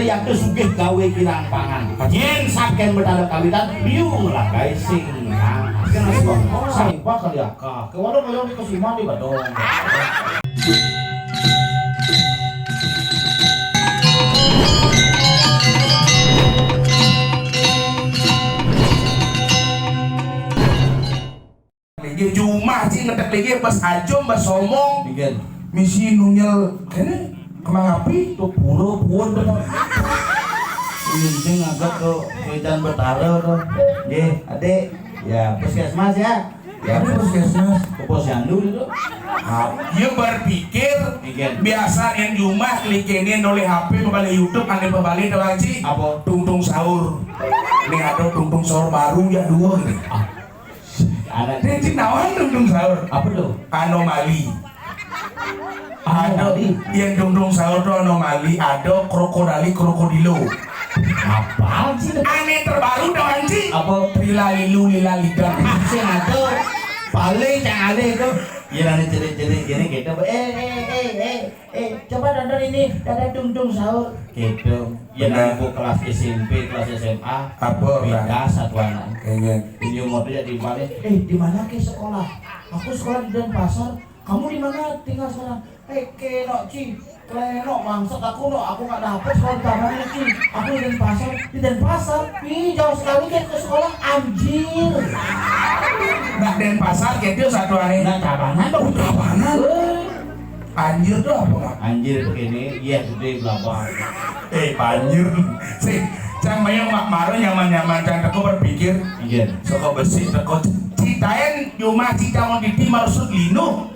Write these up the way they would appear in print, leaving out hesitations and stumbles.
yang sugih gawe kirang pangan. Yen saken betara kawitan biung lah guys sing kan asbang. Sang pak kali akak. Ke warung koyo di kesiman di Badung. Lagi cuma sih ngetek lagi pas ajo mbak somong. Bikin Misi nunyel kene kemang api tuh puro puon tuh. Ini agak tuh kawitan betara tuh. Nggih, Adik. Ya, puskesmas ya. Ya, puskesmas. ke posyandu itu. Dia berpikir biasa yang di rumah klikenin oleh HP membalik YouTube ane membalik doang sih. Apa? Tungtung sahur. Ini ada tungtung sahur baru ya dua gitu. Ada Ini nawan tungtung sahur. apa tuh? Anomali. Ada yang tungtung sahur tuh anomali. Ada krokodilo. Apaan sih? Aneh terbaru doang sih. Apa? Lilalilu lilalida. Sing ada paling yang ada itu ya nanti jerit-jerit gini gitu coba nonton ini ada tung sahur gitu ya nanti kelas SMP kelas SMA Apa? beda satu anak Kayaknya. ini umur dia di mana di mana ke sekolah aku sekolah di Denpasar kamu di mana tinggal sekarang ke no ci Kleno bangsat aku nggak dapet sekolah di Tabanan ci aku di Denpasar ih jauh sekali kan ke sekolah anjir Nggak Denpasar gitu satu hari. nggak Tabanan dong Tabanan. Anjir tuh apa nggak? anjir itu gini iya gede belakang Banjir sih. Cang mayang mak maro nyaman cang teko berpikir. iya Soko besi teko citain cuma cita mau ditimar sud lino.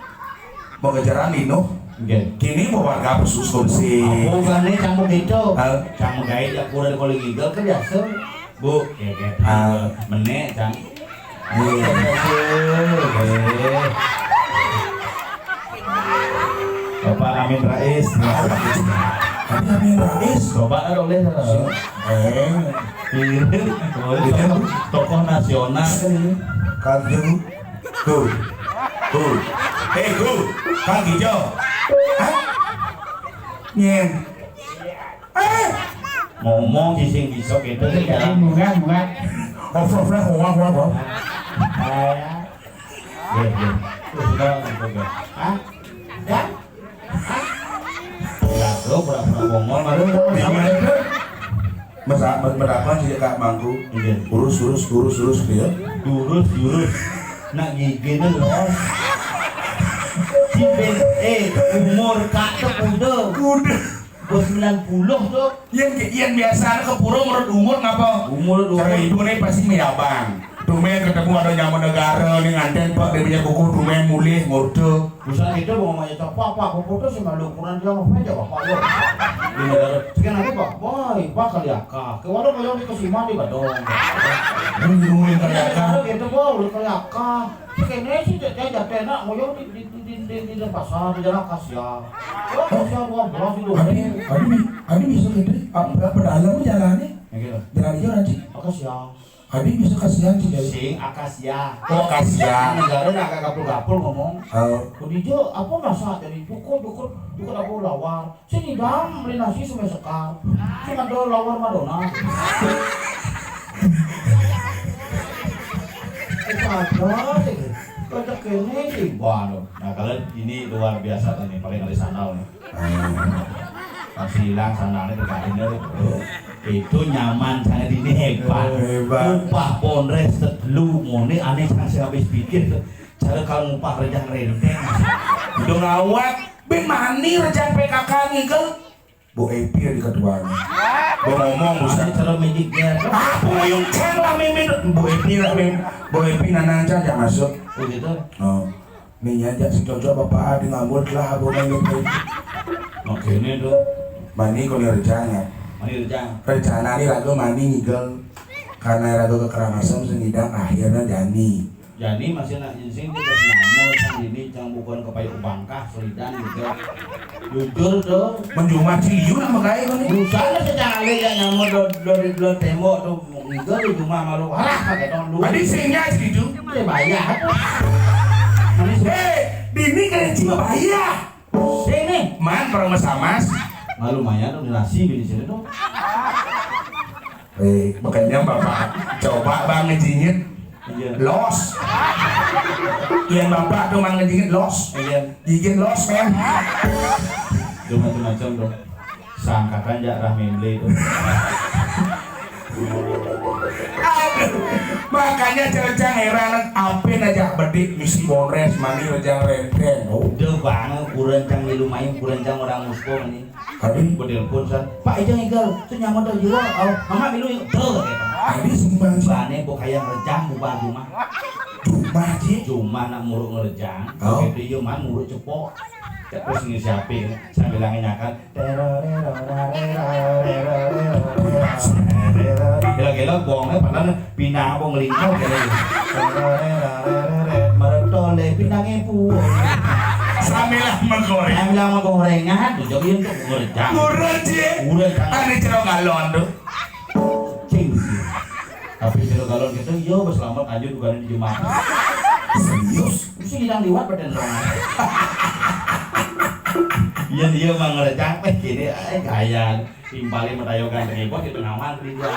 Mau kejaran lino. iya Kini mau warga pesus bersih. aku kan nih kamu gitu Hal. kamu gaya jak kurang kalau gigel kan biasa bu menek cang Bapak Amin Rais Tapi Amin Rais. coba oleh tokoh nasional kan ini Kanjeng. Tuh. Kang Hijau. Hah? Nyen. ngomong sing bisa gitu kan jarang Bunga. Ofrofnya hoa. Hah? Dan? Ya, lo pura-pura ngomong baru Merapan sih kak bangku. Urus dia. Durus nak gigi tuh loh si Ben umur kak tuh udah 90 tuh Yang biasa ke pura menurut umur ngapa? umur Cara ibu nih pasti mirabang. Tumen ketemu ada nyaman negara nih nganten pak dia punya kuku tumen mulih ngurdo. bisa itu mau ngomongnya apa aku foto sih malu ukuran dia ngapain aja bapak lo ini ada sekian lagi pak boy pak kali akak ke warung koyo di kesiman di Badung Ngomongin ternyata. gitu boy udah kali akak kayaknya sih jatuh enak koyo di pasar di jalan Kasia Kasia 12 itu Adi bisa gitu. Berapa dalam jalannya? ya gitu Jalan hijau nanti. Kasia Adi bisa kasihan sih dari. sing akasia Oh kasihan. negara agak gapul-gapul ngomong Oh. Kudijo apa nasa jadi dukur aku lawar sini dam beli nasi sampai sekal sini ada lawar Madonna itu ada sih kocok ini sih waduh nah kalian ini luar biasa ini paling kali sandal nih pasti hilang sandalnya berkalinya itu nyaman sangat ini hebat upah ponres lu ngone aneh sangat habis pikir cara kalau upah rejang renteng Udah ngawat. Ben mani rejan PKK ngigel. Bu Epi di keduanya. Bu ngomong ada bukan. cara mediknya Bu Ayung ceng lah mimin. Bu Epi nananca aja masuk. begitu Oh. Nih aja si cocok bapak adi ngambut lah bu main gitu. oke ini tuh Mani kau rencana. mani rejang Rencana nih lagu mani ngigel. Karena lagu kekeramasan sengidang akhirnya jani. jadi masih nak jinsing kita senamul sang ini cang bukan kepayu bangkah solidan gitu jujur tuh Menjumah ciu nama kaya kan nih. busana secang ale yang nyamuk dari tembok tuh ngigel di rumah malu harah pakai tahun dulu Adi singnya gitu. dia bayar manis Dini keren cima bahaya. sini Man perang mas. Nah, lumayan dong nasi di sini dong. Makanya bapak coba bang ngejingit Iya. los. Yang bapak tuh mang ngejingit los. Iya. Gigit los men. Dong macam-macam dong. Sangkakan jak ramemble itu. Makanya cercang heran apin aja bedik misi bonres mani rejang renteng. Udah banget kurang cang lumayan kurang cang orang musko ini. Tadi Telepon san, Pak Ijang Igal, itu nyaman dah jiwa. Oh, mama milu yang tuh. tadi sumbang Bane bu kayak ngerejang bukan rumah. rumah ji. Cuma nak muruk ngerejang. Oh. Begitu iya man muruk cepok. Terus ngisiapin sambil nyanyikan. Gila-gila bohongnya padahal pinang apa ngelingkar kayak gitu. Meretole pinangnya puas. Samilah menggoreng. Yang bilang mau gorengan, tuh jadi untuk ngerejang. Kurang ji. Kurang kan. Ane cerok galon tuh. Cing. Tapi kalau galon gitu, yo berselamat aja bukan di jemaah. Serius. Mesti kita liwat badan dong. Iya dia mah ngerejang, gini, gaya timpalin metayokan hebat itu ngaman dia,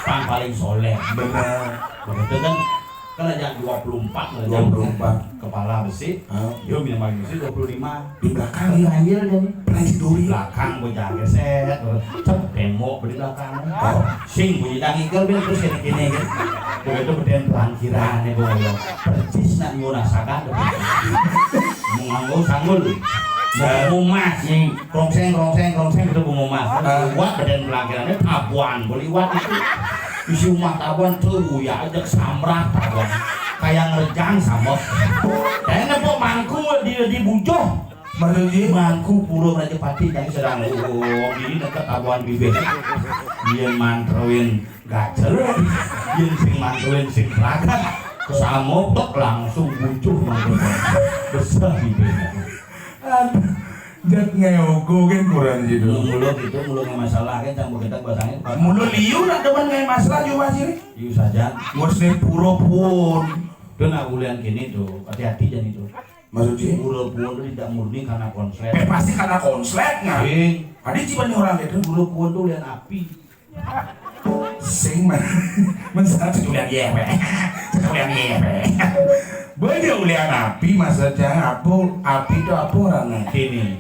pang paling soleh. Benar. Begitu kan, kerajaan 24 ngerejang 24. kepala besi, yo minum besi 25. Di belakang Kali anjir dan Pernah duri. belakang bocah geset, cep tembok di belakang. Sing bunyi dangikal ben terus kene-kene kan. Begitu beden pelangkiran itu yo. Percis nak ngurasakan. Menganggo sanggul. Mumas nih, rongseng itu mumas. Buat beden pelangkirannya tabuan, beliwat itu. Isi rumah tabuan tuh ya ajak samrak tabuan. Kayak ngerejang sama. Kayaknya kok mangku di bujoh. Maksudnya Mangku puro Raja Pati yang sedang ini dekat tabuan bibir. Dia mantroin gacel, dia sing mantroin sing ragat. Kesamo tok langsung bujuh mantroin besar bibirnya. dat ngeogo kan kurang gitu. Mulut itu mulut nggak masalah kan campur kita bahasanya. Mulu liu nak teman ngai masalah juga sih. Iu saja. Ngurusnya puro pun. Itu nak bulan gini tuh hati-hati jangan itu. Maksudnya Pura-pura itu tidak murni karena konslet. pasti karena konslet nggak. Adi cipan orang itu. Pura-pura itu lihat api. Sing man mensalah sejulian yewe. Sejulian yewe. Banyak ulian api maksudnya apa api itu apa orangnya? Gini,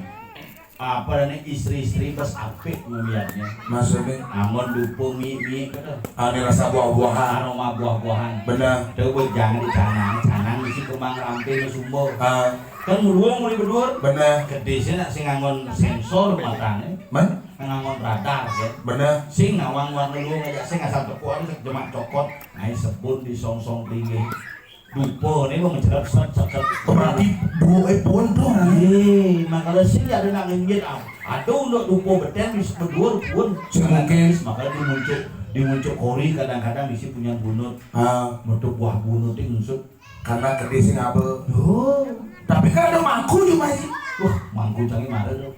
apa namanya istri-istri bos apik melihatnya. Maksudnya Namun dupo mie gitu. ada rasa buah-buahan. Aroma buah-buahan. Benar. Coba jangan dicanang isi kembang ramping sumbo. Kan mulai berdua. Benar. Gede sih nak sing ngangon sensor matanya, Man? ngangon radar ya. Benar. Sing ngawang warna lu ngajak sing asal teko ini jemak cokot. Nah sebut di song-song tinggi. Dupo ini mau mencerap set. Berarti buah pun tuh. Makanya sih ada nak nginjit aduh untuk dupo beten bisa berdua pun. Mungkin. Makanya dimuncul kori kadang-kadang isi punya bunut. Nutup buah bunut itu ngusut. Karena gede sing apa? Oh, Tapi kan ada mangkul juga sih. wah mangku canggih marah tuh.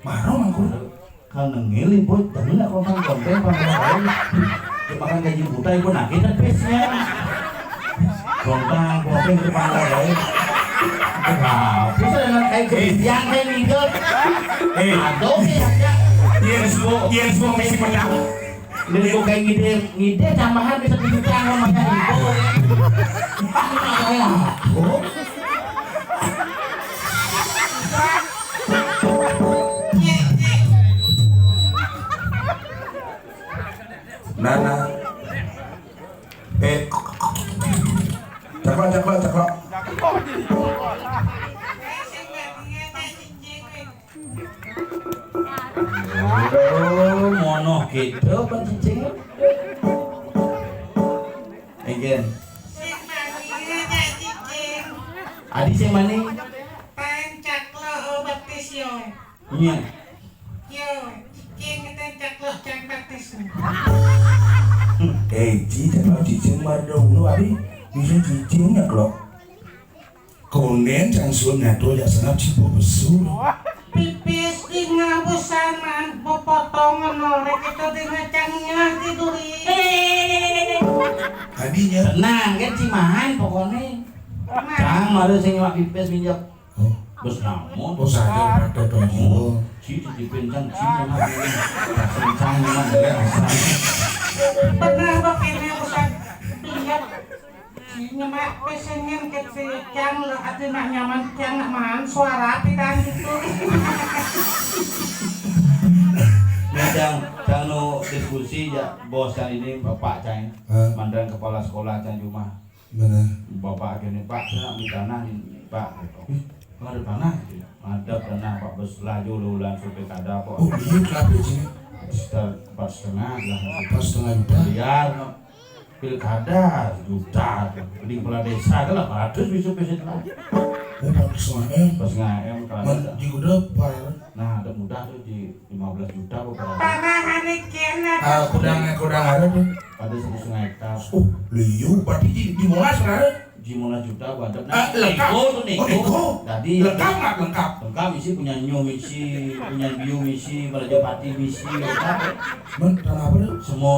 Marah mangkul. Kan nengeli boy, tapi nak konten panggilan. Makan gaji buta ibu nakit dan pesnya. Konten itu panggilan. Bisa dengan kayak kebiasaan kayak minggu. Aduh ya. Yang semua masih menang. Jadi kok kayak ngide tambahan bisa dibuka namanya ibu. Nana. Caklok. Oh, mono gitu pencicing. Again. Adi sing mani? Caklo baptis yo. Iya. Yo, cicing kita caklo cak baptis. Caklok cicing madong lu adi bisa cicingnya klok. Konen cangsun ngato ya sangat cipo besul. Pipis di ngabusanan popotongan norek itu di ngacangnya tiduri. Adinya. Tenang kan cimahan pokoknya. Cang malu sing nyewa pipes minjak. Oh, Bos nyamuk. Oh saja pada dong jiwa. Ci dipencang ci memang ini. Pencang memang ya. Pernah kok ini urusan lihat nyemak pesennya kecang lah ada nak nyaman tiang nak mahan suara pitan gitu. Nah, jangan no diskusi ya bos yang ini bapak cang mandan kepala sekolah cang cuma Mana? bapak gini pak saya nak minta tanah nih pak ada tanah ada tanah pak bos laju lulan supaya kada kok Oh iya kenapa sih? sekitar 4,5 lah Pas setengah juta. biar pilkada juta di kepala desa kan 800 bisa lah Oh pas setengah pas nggak Man kada di kuda par. nah ada mudah tuh di 15 juta kok Tanah hari kena. Kudang ada tuh. ada 1,5 hektar Oh liu berarti di Monas kan? di 15 juta ada Lengkap. tuh Oh Niko. tadi Lengkap nggak lengkap? lengkap misi punya nyu misi punya bio misi Merajapati misi lengkap Man tanah apa tuh? semua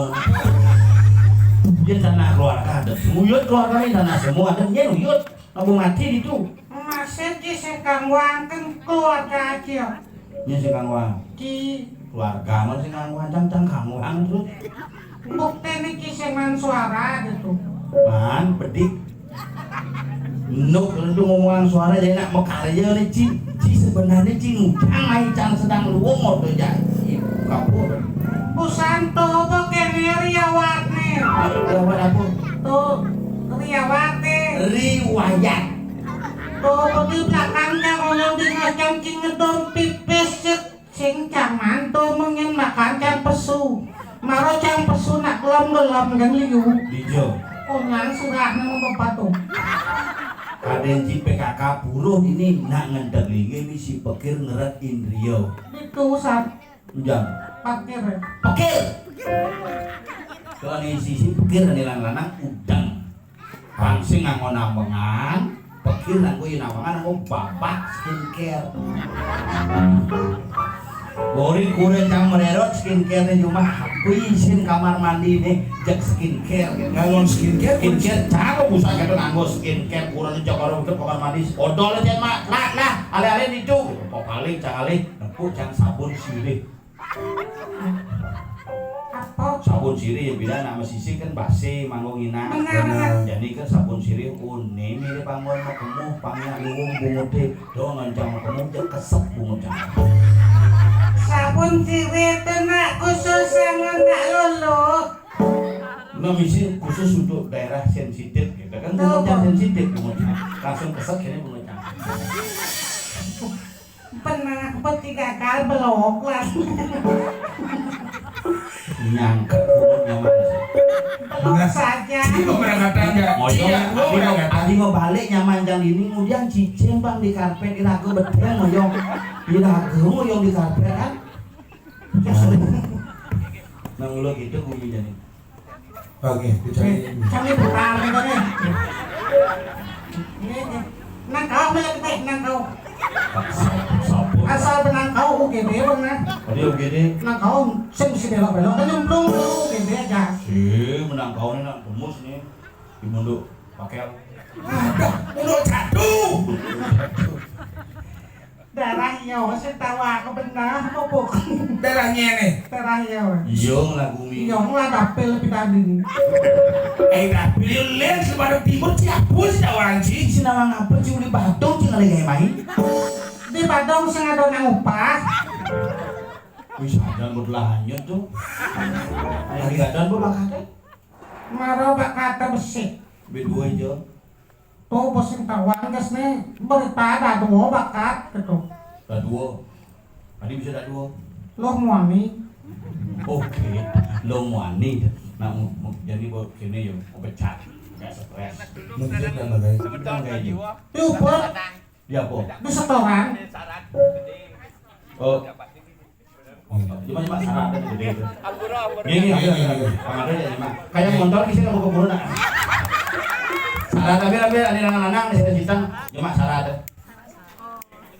dia tanah keluarga ada semuyut keluarga ini tanah semua ada dia nuyut aku mati itu Masih di sekang wangken keluarga aja. nya sing kang wang Di keluarga mana sing kang wang cang kang wang terus bukti nih kiseman suara gitu. man bedik nuk lu ngomong suara jadi nak mekarya oleh Ci sebenarnya Ci ngutang ai cang sedang luwung tuh ya kapur Pusanto bukan riawatne. lewat aku Tuh riawate. riwayat Tuh di belakangnya orang di ngajang ngedom pipis sing caman tuh mungkin makan can pesu. Maro can pesu nak gelom-gelom dan liu. dijo Punyang surat nama bapak tuh. Kaden Ci PKK buruh ini nak ngendelingi misi pikir ngeret Indrio Itu saat jam pakir. pikir kalau ini sisi pikir dan lanang udang pangsing nganggo nambengan pikir nganggo nambengan nganggo bapak skincare Boring kuren cang mererot skincare cuma isin kamar mandi nih jak skincare Ngalon skincare. skincare cang busa gitu nganggo skincare kuren cokor untuk kamar mandi odol aja mak lah ale-ale itu kok paling cang ale nepuk cang sabun sirih Apa? sabun sirih yang bila nama sisi kan basi manggung ina Benar. jadi kan sabun sirih une mirip panggon kamu pangnya luwung bungut deh dong ngancam kamu jak kesep bungut cang Sabun sirih tenak khusus yang tak lolo. nah misi khusus untuk daerah sensitif gitu kan bungutnya sensitif bungutnya langsung kesek ini bungutnya Pernah tiga kali belok lah. nyangkut bungutnya mana Belok saja. Ini kok berangkat enggak? Iya, gua berangkat. adi mau balik nyaman jang ini kemudian cicing bang di karpet irago bedeng moyong irago moyong di karpet kan nang ulo gitu kumi jadi Oke, dicari. Kami putar gitu nih. Nang kau melek nang kau. sabun Asal benang kau UGD benar. tadi begini Nang kau sing mesti belok-belok kan nyemplung UGD aja. sih menang kau ini nak gemus nih di munduk pakai Mulut jatuh. Darah yo setawa aku benar apa Darahnya nih. darah yo. iya ngelagumi Yo lah dapil pitadin. Tapi lihat sebaru timur ciapus orang sih. si nama ngapa sih uli batung sih ngalih main Di Badong sing ada nang upah. wis ada berlanjut tuh lagi ada bu bakatnya Maro bak kata besi. berdua aja Tuh bos sing tawang gas nih berita ada dua bakat gitu. ada dua tadi bisa ada dua Lo muami. oke lo wani nah jadi buat sini yuk mau pecat nggak stres Mungkin dan bagai. kita kayak gitu Diukur ya po di setoran. oh cuma syarat ada gede itu gini ada ya cuma kayak motor kisah nggak buka nak syarat tapi ada lanang di sini cuma syarat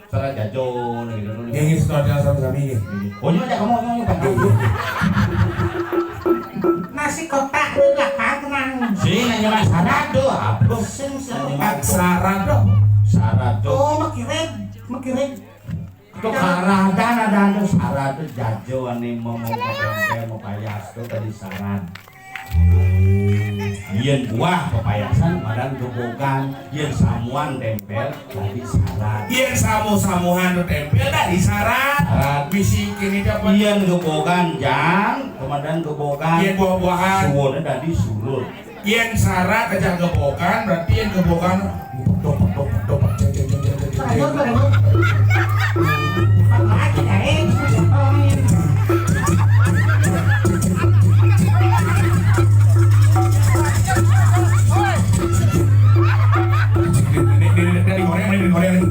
syarat jajon gitu Gengis setelah sama-sama ini. oh nyok kamu nyok Nasi kotak di belakang tenang. sih nanya mas syarat tuh apa Sing Aksara dong. syarat tuh Oh, makirin pikirin. Tuh karadan ada syarat tuh jajo ane mau payas tuh tadi syarat. Yen buah pepayasan madan gebogan, yen samuan tempel tadi syarat. Yen samu-samuhan tu tempel dari syarat. Bisi kini dapat. Yen gebogan jang, kemudian gebogan. Yen buah-buahan. Suwone tadi surut. Yen syarat aja gebogan, berarti yen gebogan. Sayur berapa? Lagi deh. Dari Korea nih.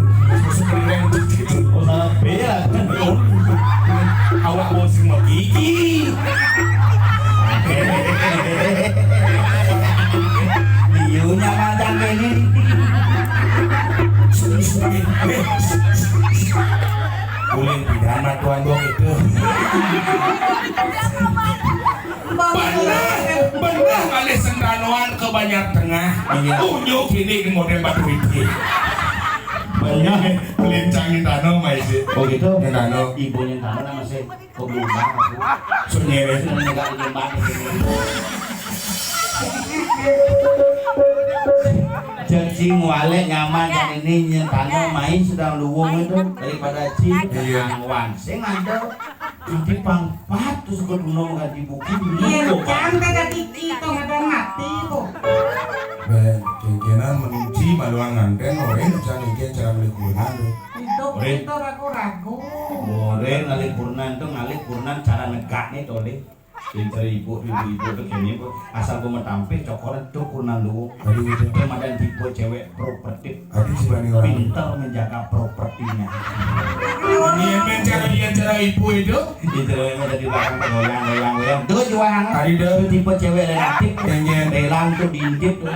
Oh salah bea. Awak bosin mau gigi. Diunya macam ini. Boleh pidana tuan gua gitu. Benar kali sendanoan ke Banjar Tengah. Unyuk ini ke model batu itu. Banyak. Melincangin tanah mah itu. Oh gitu. Yang tanah. Ibunya tanah nama saya Koblumbang. Sunyere. Sudah negak Koblumbang. Cacing wale nyaman dan ini nyentano main sedang luwung itu daripada cing angwan sing ada nanti pangpat terus ke gunung ganti bukit Iya, gitu jangan ada tiki tuh ada mati kok. Kengkenan menuji maluang nganten orang bisa ngengken cara melikuran tuh. Itu aku ragu. boleh ngalih purnan tuh ngalih purnan cara negaknya tuh deh pinter ibu tuh kayaknya asal gue metampil cokolat tuh purnan luwung Tadi gitu. kemudian tipe cewek propertif Tadi si bani orang. pintar menjaga propertinya. Ini mencari dia cara ibu itu. Itu yang ada di belakang goyang. Tuh juang. Tadi dah. Itu tipe cewek relatif. Yang Lelang tuh diintip tuh.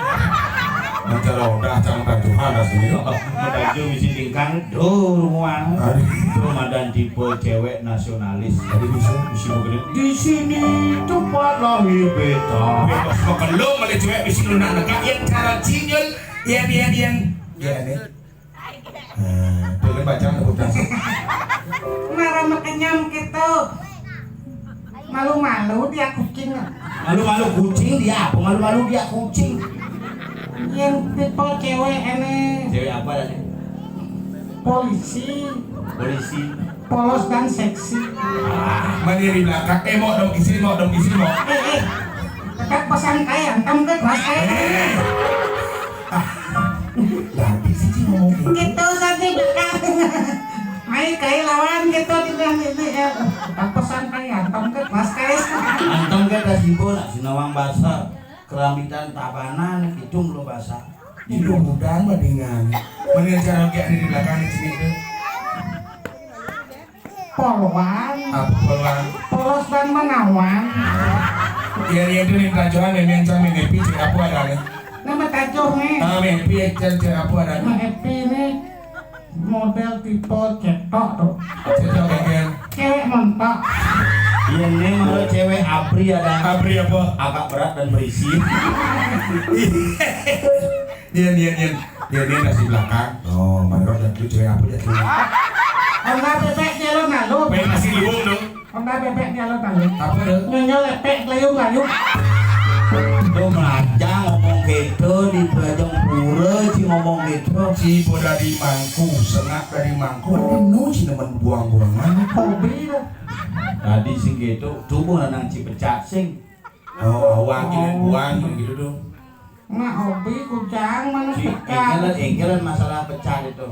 Mencari udah cang tajuhan asli. Medaju misi tingkang. Tuh ruang. Tadi. Tuh madan tipe cewek nasionalis. Tadi bisa. Misi begini. Di sini tempat lahir beta. Bebas pekelum oleh cewek bisi lunak negak yang cara cingel. Yang. Ya ini. Boleh baca ngebutan. Marah makenyam gitu. Malu-malu dia kucing. Malu-malu kucing dia apa? Malu-malu dia kucing. Yang tipe cewek ini Cewek apa tadi? polisi, Polisi. polos dan seksi. Mana di belakang? Mau dong isi mau. Dekat pesan kaya, kamu ke kelas kaya. Lagi sih ngomong gitu. Gitu tadi belakang. Main kaya lawan gitu dibilang ini ya. Dekat pesan kaya, kamu ke kelas kaya. Antong ke kasihbo nak sinawang basah. Kerambitan tabanan itu belum basah. Ini mudah mah dengan. Mana cara kayak di belakang di sini tuh. Poluan, Apa peluang? polos dan menawan. Ya itu nih tajuhan yang cang menepi cek apa ada nih. Nama tajuhnya. Menepi cek apa ada nih. Happy ini model tipe cetok tuh. Cek kengken. Cewek mentok. Ini malah cewek abri ada Abri apa? agak berat dan berisi. Dia nasi belakang. Oh, mana kau jadi cewek apa jadi? Onda bebek dia lo nalu. Pengen nasi liwung tuh. Onda bebek dia lo nalu. Apa tuh? Nyonya lepek layung. Itu melajang ngomong gitu di Bajang Pura sih ngomong gitu. Si boda di mangku, sengak dari mangku. Penuh sih teman buang-buangan. Hobi lah. Tadi sih gitu, tubuh nanang cipecak sing. Oh, awak kira buang gitu tuh. Nah hobi kujang mana Si pecah. engkelan masalah pecah itu.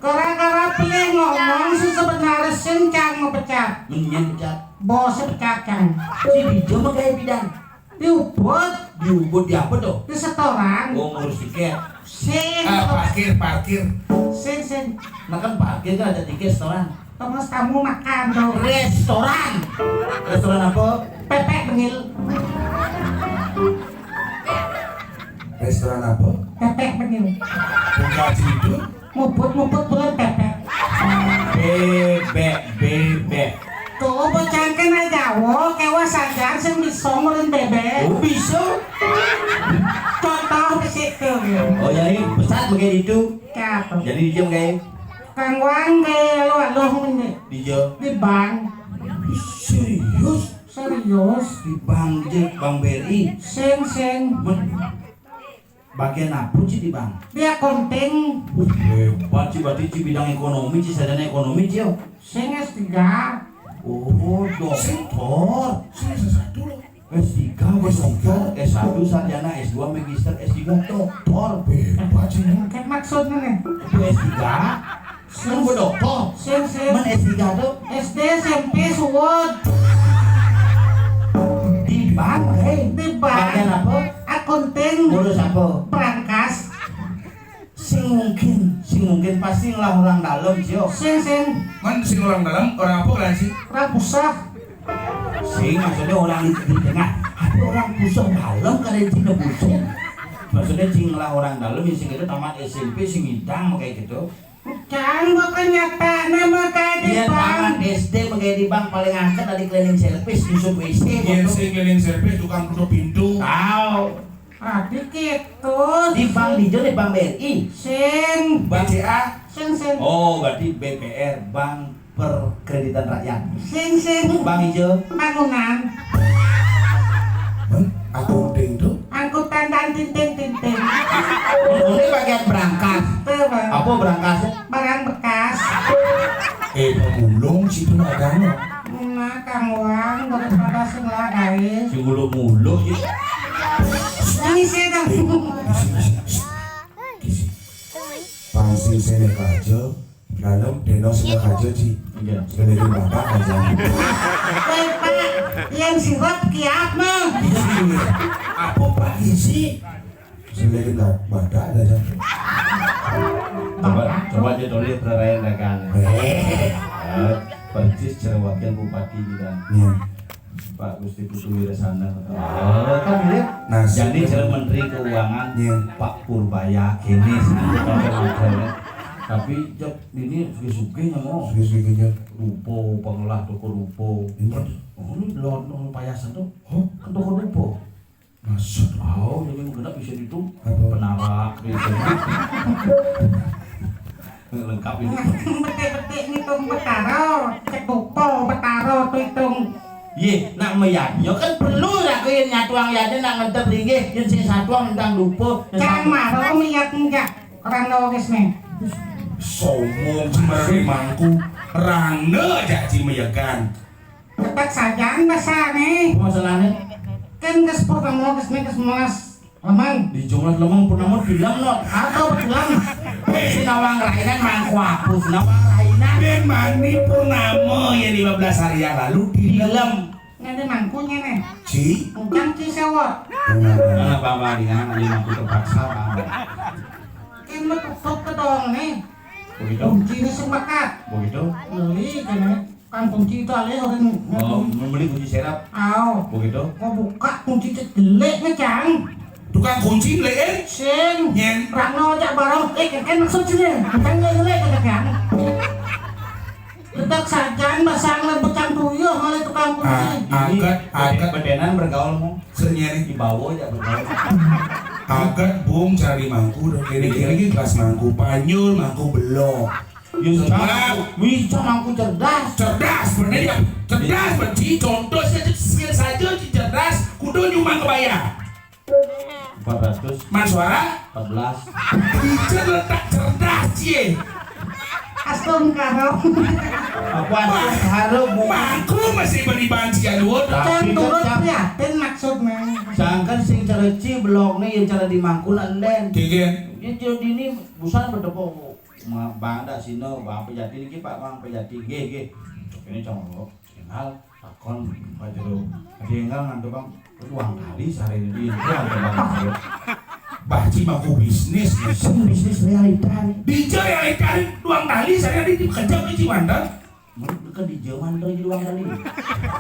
Gara-gara pilih ngomong sih sebenarnya sencang mau pecah. Menyen pecah. Bos pecah kan. Si bijo mah kayak bidan. Diubut Diubut di apa tuh? di setoran. Gua ngurus tiket. Sing. Parkir. Sing. Nah kan parkir kan ada tiket restoran. Terus kamu makan tuh. Restoran. Restoran apa? Pepek bengil. Restoran apa? Pepek bengil. Buka itu. Muput bulan pepek. Bebek. Tuh bocah kena Jawa kewa sadar sing bisa meureun bebek. Oh bisa. Contoh di situ. Oh jadi besar begitu itu. Cato. Jadi dijam kayak Kang Wan ge lo ini Di jauh. di bank. Serius? Serius. Di Bang Jek, Bang Beri. Sing Bagian apa sih di Bang? dia konting. Hebat sih, berarti ci bidang ekonomi, ci sarjana ekonomi ci yo. Sing S3. Oh, doktor. S3, S1, sarjana, S2, magister, S3, doktor. Hebat sih. Kan maksudnya nih. Itu S3. Kan gue doktor. Sing Man S3 tuh SD SMP suwud. di bank, Di bank. Bagian apa? Akunting. Ngurus apa? Perangkas. Sing mungkin pasti lah orang dalam sih yo. Sing Man sing orang dalam orang apa kan sih? rapusah. Sing maksudnya orang di tengah. Tapi orang pusat dalam kan di tengah pusat. Maksudnya sing lah orang dalam yang sing itu tamat SMP sing bidang kayak gitu. Jangan bukan nyata nama kayak di Dia tamat bank. SD pakai di bank paling angkat dari cleaning service Yusuf WC. Yang sing keliling servis tukang tutup pintu. Tahu Adik gitu. di bank di di bank BRI. Sing BCA. sing Oh berarti BPR Bank Perkreditan Rakyat. sing Bank hijau. bangunan Man akunting tuh. angkutan dan tinting. Ini bagian berangkas. Terus Apa berangkasnya? barang bekas. Pemulung situ agama. Nah, Kang Wang daripada sing lah guys. Si mulu-mulu gitu. Ini sih dong. Pangsi sene kajo. Dalam deno sene kajo sih. Iya. Keliling bapak aja. Woi Pak, yang sirup kiap mah. Apa pagi sih? Keliling bapak aja. Coba aja tulis perayaan dagang. Persis cara wakil bupati kita. Iya. Pak Gusti Putu Wiresana. Oh, kan lihat. Nah, Jadi cara Menteri Keuangan Iya. Pak Purbaya kini tapi job ini suge-suge mau Sugi-suginya. rupo pengelola toko rupo. Ini. Oh ini belum payasan tuh. Oh, Kan toko rupo. masuk. Oh jadi mungkin bisa itu Apa? penarak bisa. Lengkap ini. Betik-betik nih tuh betaro, cek buko betaro tuh hitung. Ye, nak meyaknya kan perlu lah kau yang nyatuang yadnya nak nganter tinggi, yang sing satuang tentang lupa. Jangan marah miyak enggak orang logis nih. Somong cemeri mangku. Rane jadi meyakan. Tetap saja bahasa nih. Masalahnya Kan ke sepuluh kamu ke sini ke semuas lemang. di jumlah lemang pun namun bilang no. Atau bilang Si nawang rainan mangku hapus, nawang rainan. Ben Mani Purnama yang 15 hari yang lalu Di dalam. nanti mangkunya nih. Ci. Ucang cisewot. Nah, Bapak dengan nanti mangku terpaksa Bapak. Kan betul ke dong nih. Begitu, Kunci ini sebakat. begitu. Beli kan nih. Kan kunci itu alih orang. Oh, membeli kunci serap, Aw. begitu. Mau buka kunci jelek nih Cang. Tukang kunci leen. Sing. Nyen. Rano aja barang. Kan maksud sini. Bukan jelek kan. Letak sajan basang dan becang tuyuh oleh tukang kunci. Agak bedenan bergaul mau. senyeri. Dibawa aja bergaul. Agak bung cari mangku dan kiri-kiri kelas mangku panyul mangku belok. Bisa mangku cerdas. Cerdas bener ya. Cerdas benci contoh saja cerdas kudu nyumbang kebayar. 414. Man suara Teacher letak cerdas cie. Astum karo. Apa harus Mangku masih beli banci aduh. Can turut prihatin maksudnya. Sangkan sing cereci blog nih yang cara dimangkul anden. Kigen. Ya jadi ini busan berdepo. Bang dak sino bang pejati niki Pak Bang pejati ge. Ini cuma kenal takon pajero. Kenal ngantuk Bang uang kali sehari ini itu Bang. Baci mangku bisnis. Bisnis realita nih. Dijar yang ikan uang kali saya di kejam di Ciwandan. Kan di Jerman tuh di uang kali.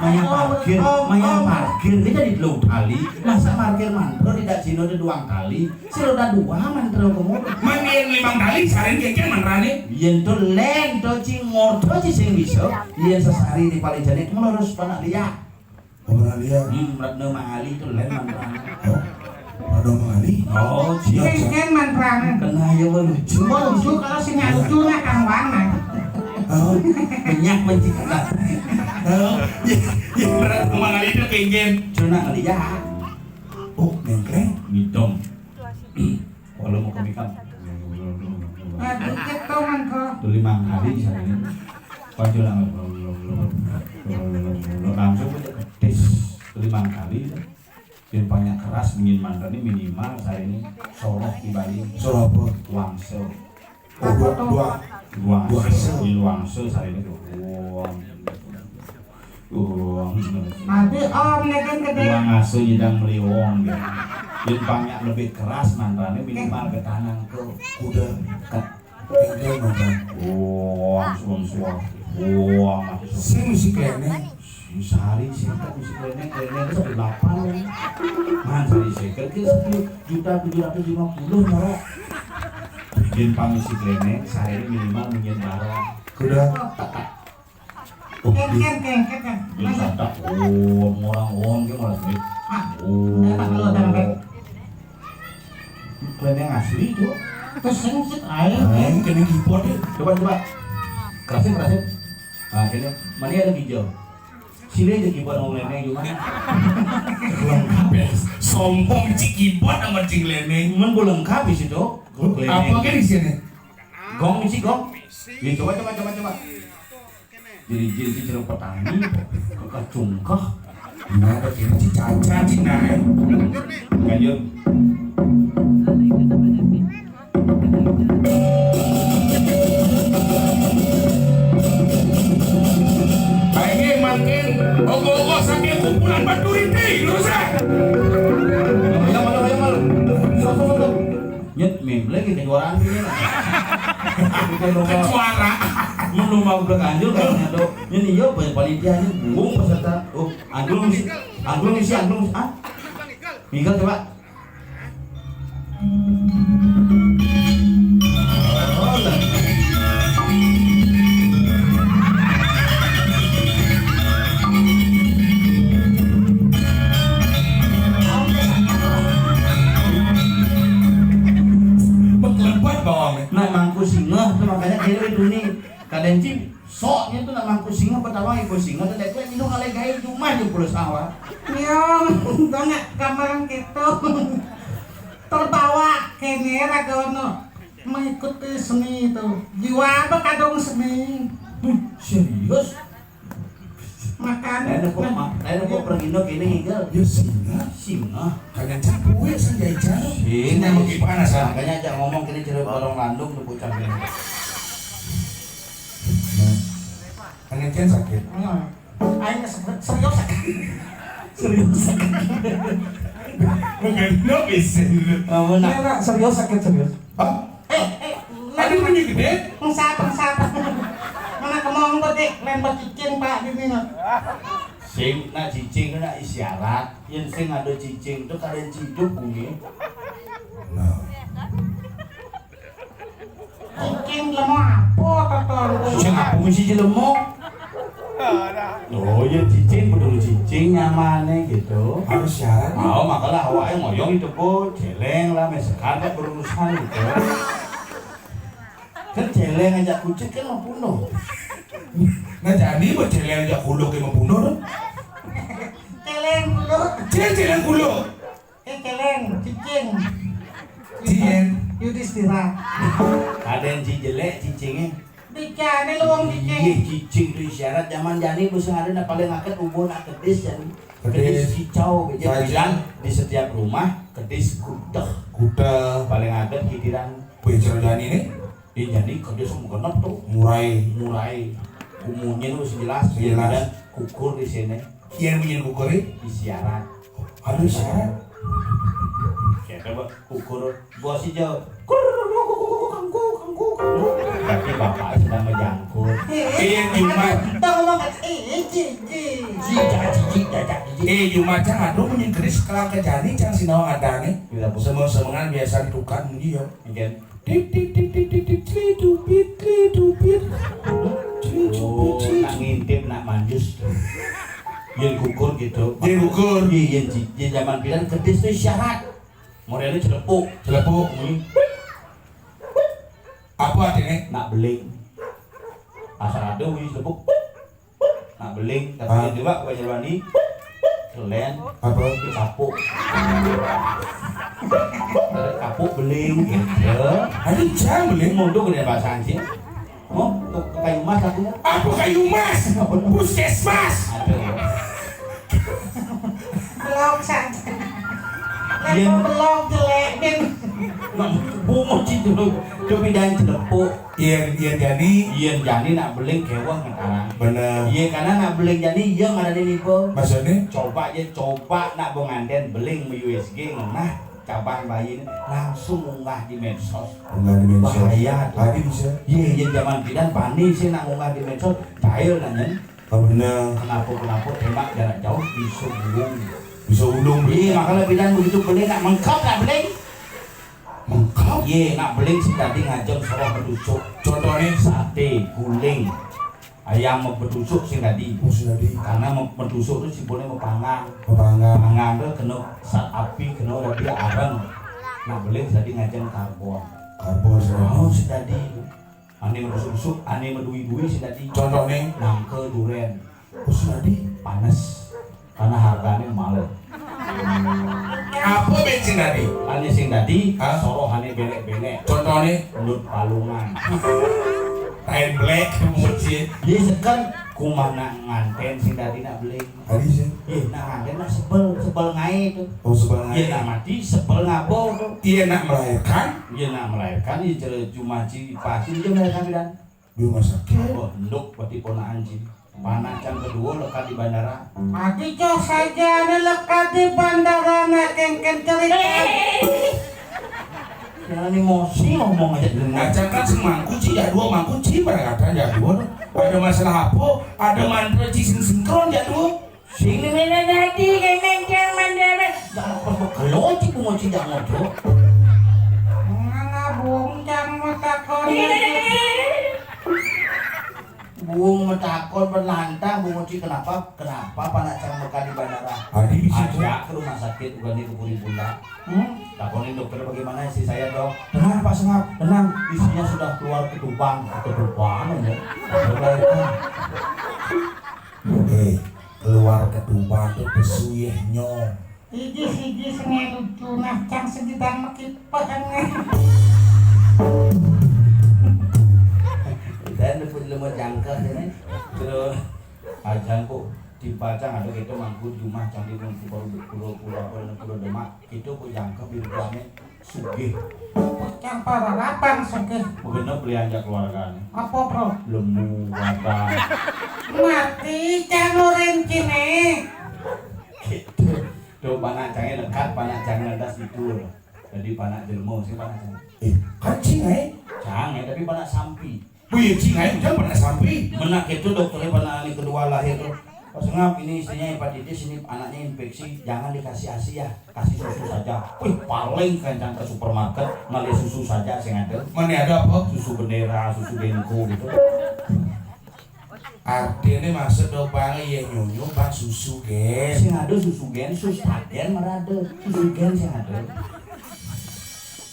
Mayang parkir kita di dua kali. Masa parkir mantro tidak sino ada 2 kali. Sino ada 2 mantro kamu. Mangin 5 kali sehari keken manrane. Yen tuh len tuh cingor tuh sing bisa. Yen sesari di paling jadi kamu harus panak lihat. Orang lihat. Ratna mahali tuh len mantro. Ada mengali. Oh, siap. Kan mantrane. Kena ya lucu. Lucu kalau sing lucu nah Kang Wan. Minyak menciklat. Yang berat kemana itu keingin. Cuna ngeliat. Oh, nengkleng. Midong. Kalau mau kemikam. Aduh gitu man ko. Tuh 5 hari saya ini. Panju lang. Langsung tes 5 kali. Yang banyak keras ingin mantan ini minimal saya ini Solo di Bali. Solo apa? Wangse. Oh, dua. Wangse saya ini tuh. Abi om negan gede. Uang asuh jedang meliwong ya. Yang banyak lebih keras mantannya minimal ke tangan ke kuda kat. Uang suam. Saya musik lainnya. Sehari sekat musik lainnya itu sampai 8 ya. Man sehari sekat ke 1.750.000 marok. Bikin pangmusik lainnya sehari minimal mungkin barang. Kuda. Ken. Belum sadak. Orang ke malah duit. Lainnya asli tuh. Terus sing air. Kena keyboard ya. Coba. Kerasin. Nah, kayaknya mana ada hijau. Sini aja keyboard online gimana? Lengkap ya. Sombong cik keyboard sama cik leneng. Cuman gue lengkap di situ. Apa kan di sini? Gong isi gong. Jadi coba. Jadi jeruk petani, kecungkah. Nah, ada kini cik caca cik naik. Kanjur. Baiknya makin ogo-ogo saking kumpulan batu ini, lurusan. Ayo mal. Nyet meme lagi kejuaraan ini. Suara. Belum mau berkanjur kayaknya tuh. Ini yo panitianya bung peserta. Oh, angklung isi. Ah. Minggal coba. Oh, lah. Beklebat bawang. Nah, mangku singa tuh makanya kira itu nih. Kadang cip soknya tuh nak mangku singa pertama ikut singa tuh deklet minum alai gaya cuma di pulau sawah. Nyong, banyak gambaran gitu. Terbawa kene ragono mengikuti seni itu. Jiwa apa kadung seni. Serius? Makanya Lain kok pergi no kini hingga Ya singa. singa. Kalian campur senjai cara. Ini mau gimana sah? Makanya aja ngomong kini cerita orang landung tuh bocah ini. Kalian kan sakit. aing serius sakit. Bukan no bisa. Kamu nak Serius sakit. Hah? Ada punya gede?Ngsap. Mana kemong gede lain cicing Pak di sini. sing nak cicing nak isyarat, yang sing ada cicing itu kalian ciduk bunyi. Nah. Cicing lemah apa totor. Cicing apa mesti jelemok? Oh ya cicing betul cicing nyamannya gitu. Harus syarat. Mau makalah awaknya ngoyong itu po, celeng lah, mesekan kan berurusan gitu. Kan celeng aja kucing kan membunuh. Nah jadi buat celeng aja kulo kayak membunuh. Celeng dulu. Celeng kulo. Celeng cicing. Cien. Yudhistira. Ada yang jelek cicingnya. Dicari luang Iya cicing. cicing itu isyarat zaman jani bisa ada nak paling akad ubon nak kedis jadi kedis Kedis. kicau gitu. Saja. Bilang di setiap rumah kedis kudah Kuda. paling akad kitiran. Becer jani nih. Jadi kedis menggenap tuh Murai. umumnya itu jelas dan kukur di sini Kian punya kukuri. isyarat. Harus syarat. Kita buat kukur bos hijau. Tapi bapak sedang menjangkut. Jumat. Tahu ngomong cici. Jumat jangan aduh punya keris kalau ke jani jangan sinawang ada nih. Bila bos Semua-semangan biasa ditukar mungkin ya. mungkin. Dupit. Oh, nak ngintip nak manjus. Yang kukur gitu. Yang kukur. Yang zaman bilang kedis itu syarat. Modelnya celepuk. Apa artinya? Nak beling. asal ada wis lepuk nak beling tapi juga ke Banyuwangi kelen Apa? dikapuk kapuk beling gitu Ada jam beling. mundur ke bahasa Anjing oh untuk kayu emas aku Apa kayu mas? Puskesmas. ada Belok saja. Iya. Belok jelek ben. bungo citu coba dan celepuk Iya jadi. iya jadi nak beling kewah ngekarang Bener. iya karena nak beling jadi iya nggak ada nipo Maksudnya? coba nak pengantin beling me USG nah cabang bayi ini langsung unggah di medsos Enggak di medsos. bahaya tuh Tadi bisa. iya zaman bidan panik sih nak unggah di medsos cair nanya Oh bener. kenapa tembak jarak jauh bisa buang Bisa ulung iya makanya bidan begitu beling nak mengkap nak beling mengkap. iya nak beling sih tadi ngajak seorang pedusuk Contohnya sate guling ayam pedusuk sih tadi musuh tadi. karena pedusuk itu simpulnya mepangang Pepangga. pangang itu kena saat api kena udah dia areng nah beling tadi ngajak karbon Karbon oh sedang. si tadi ane medusuk ane medui-dui si tadi Contohnya nangke duren musuh tadi. panas karena harganya mahal Apa bensin tadi? ane sing tadi Hah? soroh ane belek-belek Contohnya menurut palungan kain black muncul. dia sekan kumana nganten sing tadi nak beling Tadi sih. iya nak nganten nak sebel ngai itu Oh sebenarnya. iya nak mati sebel ngabo tuh Dia nak melahirkan iya nak melahirkan iya cuma ci pasti dia melahirkan bidan di rumah sakit. oh nduk pati ponaan ci panak yang kedua lekat di bandara Ati cok saja ada lekat di bandara nak kengken cerita. jangan emosi ngomong aja dengar Ngajak kan semangku ci ya dua mangku ci pada kata ya dua. Ada masalah apa? Ada mantra ci sinkron ya dua. sini mana tadi kenen jangan mandara jangan perlu kalau ci bungo ci jangan tuh Mana bung jang mata kon. buung metakon berlantang bungo ci kenapa panak cang mekan di bandara Adi di situ. ajak ke rumah sakit bukan di Keburi Bunda takonin dokter bagaimana istri saya dok tenang Pak Sengap tenang istrinya sudah keluar ketubang ya Keluar ketubang tuh pesuyehnya. Iji sengai lucu nah cang segidang makipah dan dapat lemah jangka ini terus ajang kok dipacang ada gitu mangku di rumah cantik pulau demak itu kok jangka biruannya sugih Cang pararapan segeh. bener belanja keluarganya Apa bro? lemu batang Mati cang oren cine. gitu tuh panak cangnya dekat panak cangnya lantas itu loh jadi panak jelmo sih panak cang Kan cingai. cangnya tapi panak sampi Wih cingai jangan pernah sampai. menak itu dokternya panak ini kedua lahir tuh Pak Sengap ini istrinya hepatitis ini anaknya infeksi jangan dikasih ASI ya kasih susu saja wih paling kencang ke supermarket ngali susu saja sing ada Mana ada apa? susu bendera susu denko gitu Artinya maksud dong bang ya nyonyo bang susu gen. sing ada susu gen susu tagen merada susu gen sing ada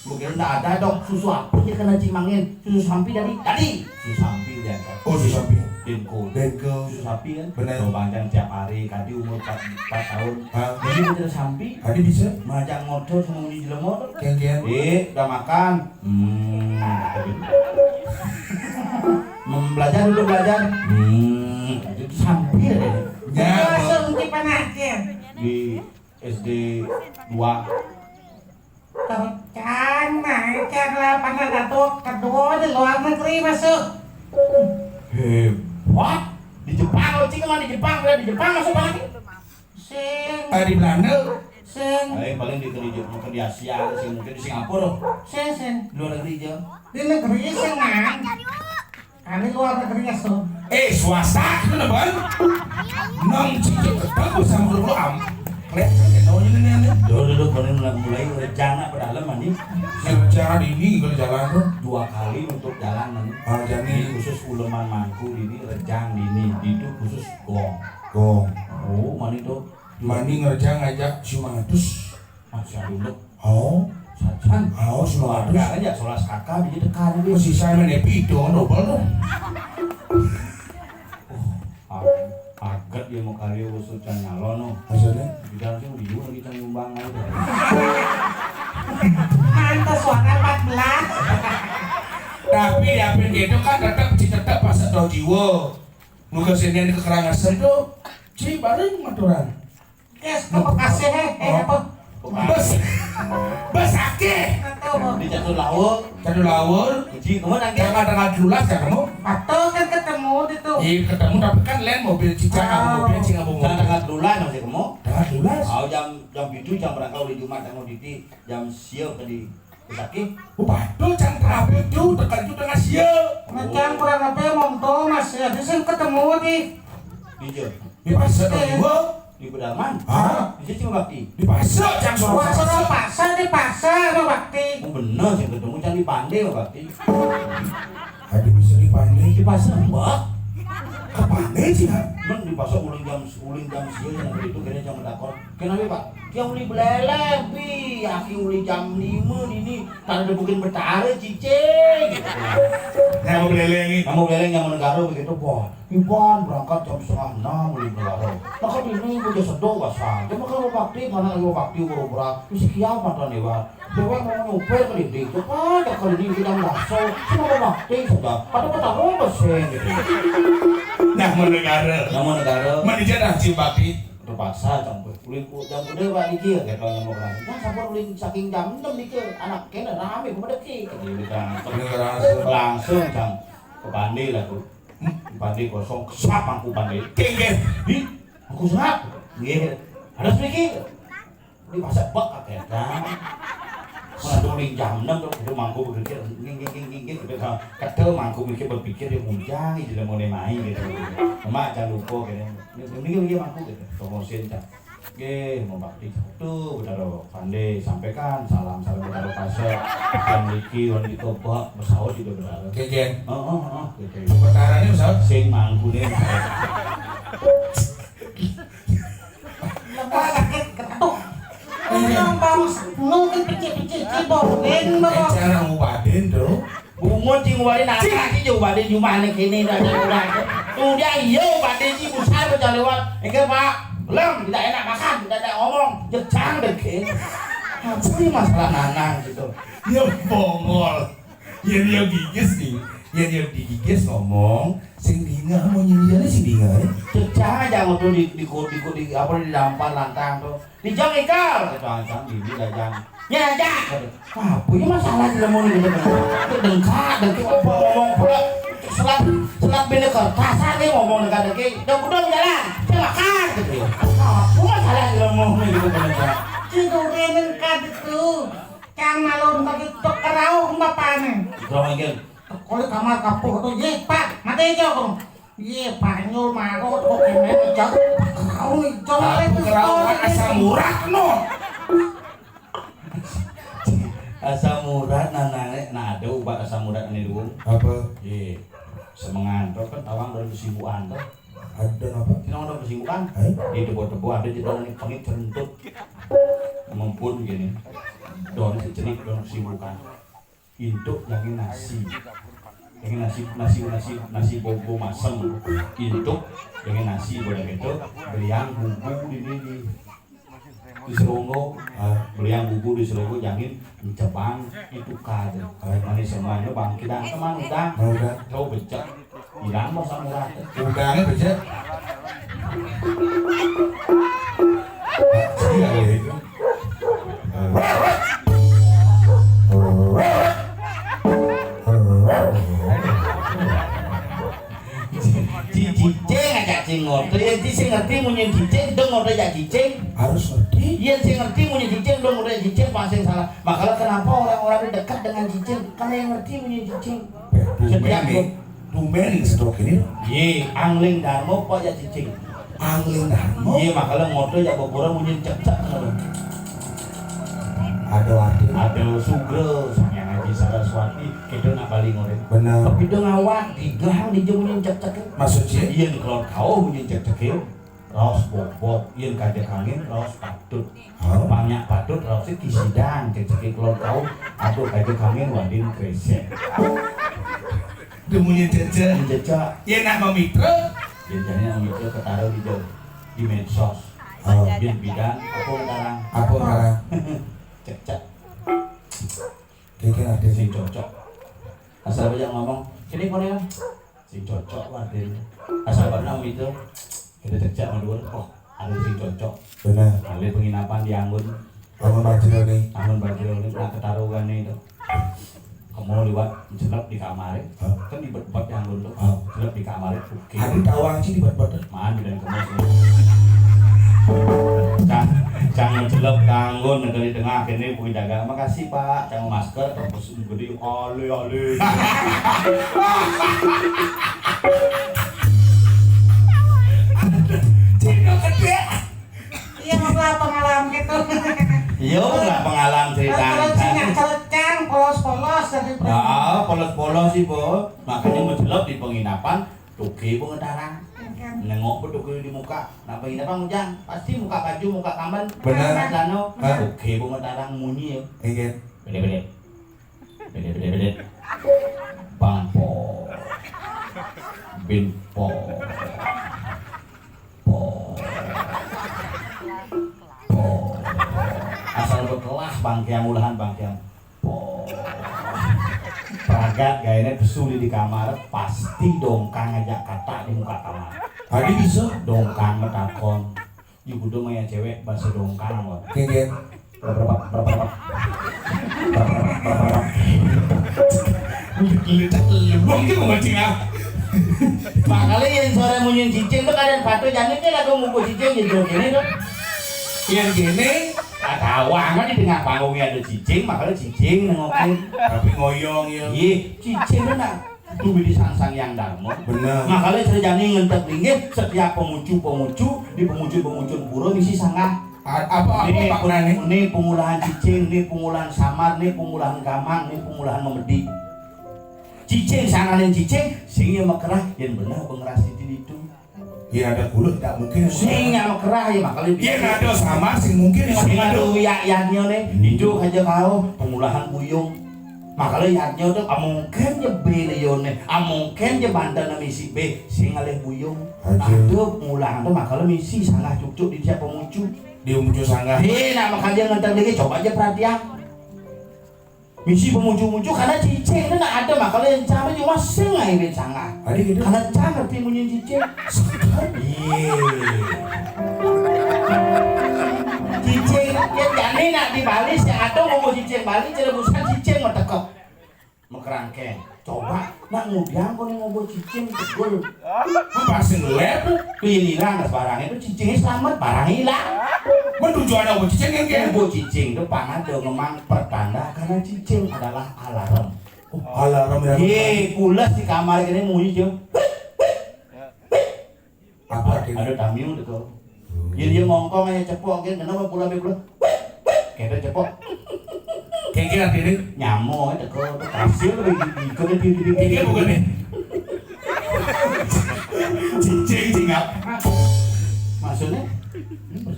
mungkin enggak ada dok susu apa sih kena cimangin susu sapi tadi susu sapi dia kan Oh susu sapi. denko Dan ke susu sapi kan Bener. panjang tiap hari kadi umur 4 tahun jadi bener sapi Adi bisa. majak motor semua di dalam motor Gen. udah makan belajar dulu belajar itu sapi ya Ya. Langsung di panasnya. di SD 2 Tercang nah cang lapan datuk kedua di luar negeri masuk. hebat di Jepang lo cing di Jepang udah di Jepang masuk lagi Sing Di Belanda. paling di Asia sih mungkin di Singapura sing luar negeri aja di negeri senang. Kali luar negeri masuk. Swasta kan bang. Nong cicit bagus sama dulu am. Kelihatan ya tahu ini. dulu paling mulai rencana berdalam mandi Cara ini kalau jalan tuh. 2 kali untuk jalan mandi Jadi ini khusus uleman mangku ini rejang ini itu khusus gong gong. oh mani tuh Mandi ngerjang ngajak Simatus. masih dulu Oh. sajan Simatus. keluarga aja solas kakak di dekat Si Simon Epido double tuh. kali usut can nyalon Maksudnya? bicara sih liu kita nyumbang aja. Mantap suara 14. Tapi di apa itu kan tetap pas atau jiwa. Muka sini kekurangan itu si bareng maturan. Kes ke Bekasi apa? Bes akeh. Atau Di catur laut, Cadu lawur. uji kamu nanti. Tanggal 12 ya kamu? atau kan ketemu itu. Iya ketemu tapi kan lain mobil cicak kamu mobil cicak kamu. Tanggal duluan masih kamu. Tanggal 12. Oh jam itu jam berangkat di Jumat kamu di jam siap tadi Besaki. Waduh cantik itu tekan itu dengan siap. Macam kurang lebih monto mas ya. Di sini ketemu di. Di jam Di pasar dua. di Pedarman. Ah, Di sini cuma bakti. di pasar jam Wah, pasar. pasar di pasar apa bakti. Oh bener sih ketemu can di Pandai Pak bakti. Aduh bisa dipandai. Di pasar mbak. Kepandai sih kan? Men di pasar uling jam siang yang itu kayaknya jam dakor. Kenapa Pak? Dia uli beleleh pi, aki uli jam 5 ini. Kalau ada mungkin bertare cicing. Yang mau belelengi. Kamu beleng yang negara begitu Pak. Iban berangkat jam 5:30 uli negara. Nah kan ini udah sedok basah. Cuma kalau bakti mana kalau bakti berobat, mesti kiamat kan ya Pak. Dewa mau nyuper ke di itu kan, kali ini kita merasa semua bakti saja. Ada petang besar gitu. Nah mau negara. Yang negara Manajer dah cimbati. terpaksa campur uling jam udah Pak dikir kayak yang mau berani. Nah sampun uling saking jam 6 dikir anak kena rame kepada ki. Jadi langsung jam ke Pandai lah tuh. Pandai kosong kesap aku Pandai. Kengker. Ih, aku sehat. Nggih. Ada sedikit. Ini pasal bak kakek kan. Mana uling jam 6 tuh udah mangku berpikir ging udah kata mangku berpikir dia munjang itu mau main gitu. Emak jangan lupa kayaknya. Ini mangku gitu. Promosi aja. Oke, mau bakti satu, udah Pandai sampaikan salam udah pasar. Dan Niki wan ditobak pesawat juga berada. Kengker. Gitu. Perkara ini Ustaz. Sing mangku nih. Lepas sakit ketuk. Orang bang mungkin picik-picik ciboden bawa. Cara ngubatin tuh. Bungun cing wali nanti lagi jauh badai cuma anak ini dah udah. Tuh dia iyo badai ci besar baca lewat. Enggak Pak, belum tidak enak makan, tidak ada ngomong, jejang deh ke. Apa sih masalah nanang gitu. Dia bongol. Dia gigis nih. Dia digigis ngomong. Sing dinga mau nyanyi sing dinga. Jejang aja waktu di apa di dampar lantang tuh. Dijang ikal. Jejang ini jejang. Ya aja. Wah, punya masalah di lemon gitu kan. Dengkak ngomong pula. Selat beli kertas aja ngomong dengkak. Udah jalan. Saya makan gitu. Apa masalah di lemon gitu kan. Cidurin dengkak itu. Kang malun bagi kerau bapaknya. Berapa lagi? Kalau kamar kapur itu, ye Pak, mati aja kong. Ye Pak, nyul marot kok gimana jauh. Kau jauh Aku kerawan asam murah no. Asam urat nanane nah ada ubat asam urat ini dulu. Apa? Ye. Semengan tuh kan tawang dari kesibukan tuh. Ada apa? Kita ada kesibukan. Eh? Di tebo-tebo ada di dalam pangit terentut. Mumpun gini. Don sejenik don kesibukan. Induk yang nasi. Yang nasi bobo masem. Induk yang nasi boleh gitu. Beliang bumbu di seronggo, beliang bumbu di seronggo jangin Jepang itu kader. Kalau mana semuanya bang kita teman udah tahu becek hilang mau sama murah. Udangnya becek. Iya itu. Cicing aja cingor, terus cicing ngerti punya cicing, dong udah jadi cicing. Harus ngerti. Iya sih ngerti punya cicing, dong udah cicing pasti salah. Makanya kenapa orang-orang dekat dengan cicing? Karena yang ngerti punya cicing. Setiap Tumben stroke ini. Ye, angling darmo apa ya cicing? Angling darmo. Iya makanya ngotot ya boboran punya cecak. Ada waktu. Ada sugro, yang ngaji Saraswati, itu nak balik ngoreng. Benar. Tapi itu ngawak, digahang di jemunya cecak. Maksudnya? Iya kalau kau punya cecak. Raus bobot, iya kajak angin, raus patut. Banyak patut, rausnya kisidang, cecak kalau kau, aku kajak angin wadin kresek. Demunya jajan. Jejak, Ya nak memitra. jejaknya om itu ketaruh di jauh. di medsos. Oh. Biar bidan apa sekarang Apa ngarang? cek Kayaknya ada sing cocok. Asal banyak ngomong, sini kau ya, sing cocok wadah. Asal pernah itu kita cek madul, oh ada sing cocok. benar. Kali penginapan di Anggun, Kamu baju nih. Anggun baju ini pernah ketaruhan itu. Kamu lewat jelek di kamar, kan di bed di Anggun tuh, jelek di kamar, oke. Ada tawang sih di buat-buat. Mana dan kamu Cang jelek kanggo negeri tengah kene punya dagang. Makasih Pak, cang masker terus gede ale. Cino gede. Iya masalah pengalaman gitu. Iya nggak pengalaman cerita. Kalau cingak celecang, polos-polos dari Ah, polos-polos sih Bo. Makanya menjelek di penginapan, tuki pengetarang. Nengok betul di muka, nah penginapan mujang pasti muka baju, muka kamar. Benar. Dano, tuki pengetarang munyi ya. Ingin. Bede. Bangpo. Binpo. Po. Asal berkelah bangkeang ulahan bangkeang. Po. Peragat gayanya besuli di kamar, pasti dongkang ngajak kata di muka kamar. Adi bisa. Dongkang metakon. Ibu dong ya cewek bahasa dongkang loh. Ingin. Berapa. Mungkin mau mancing ah. Makanya yang sore munyin cicing tuh kadang batu janin kan aku ngumpul cicing gitu gini tuh. Yang gini. Tahu kan di tengah panggungnya ada cicing, makanya cicing nengokin. Tapi ngoyong ya. Iya, cicing tuh nak tuh di sangsang yang darmo. Benar. Makanya saya jani ngentek ringin setiap pemucu di pemucu pura misi sangat. Apa Pak Kurani? Ini pengulahan cicing, ini pengulahan samar, ini pengulahan gamang, ini pengulahan memedi. Cicing sanganin cicing, sehingga makerah yang benar pengerasi itu. Ya ada kulit tidak mungkin. Sehingga makerah ya makanya. Iya ada sama sih mungkin yang Sehingga ada. tuh yaknya nih, hidup aja kau pengulahan buyung. Makanya yaknya tuh mungkin je B leone, mungkin je banten misi B, sehingga leh buyung. Ada pengulahan tuh makanya misi sangat cocok di siapa muncul. Dia muncul sangat. Nah makanya ngentar lagi coba aja perhatian. Misi pemuncul-muncul karena cicing itu nak ada makanya yang cara cuma sing aja sangat. Adi gitu. Karena cara ngerti munyin cicing. Iya. Cicing yang jani nak di Bali si ada ngomong cicing Bali cara bukan cicing mau tekok. Mekerangkeng. Coba nak ngundang kau nih ngomong cicing tegul. Pasti ngelep. Hilang barang itu cicingnya selamat barang hilang. Tujuan apa cicing yang kayak? Bu cicing itu pangan memang pertanda karena cicing adalah alarm. Alarm ya. Ye, pulas di kamar ini bunyi jo. Apa itu? Ada tamiu itu. Dia ngongkong aja cepok kan kenapa pulang pulang. Kita cepok. Kayak gini. Nyamuk itu kok kasih lebih di Kayak bukan nih. Cicing cingap. Maksudnya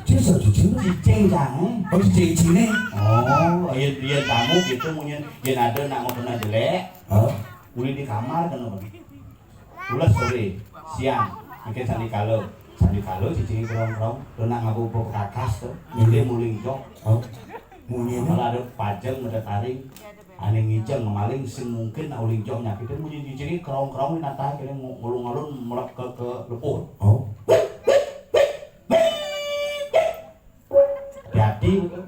Cicing jangan. Oh cicing cine. Oh, dia tamu gitu mungkin dia ada nak mau kena jelek. Boleh di kamar kan apa? Pulas sore, siang, mungkin sandi kalau cicing kerong-kerong, lo nak ngabu kakas tuh, dia muling jok. Munyi Kalau ada pajang, ada taring, aneh ngijeng, ngemaling, sing mungkin uling jok nyakitin munyi cicing kerong-kerong ini nata kira ngulung-ngulung melak ke lepuh. Hati betul.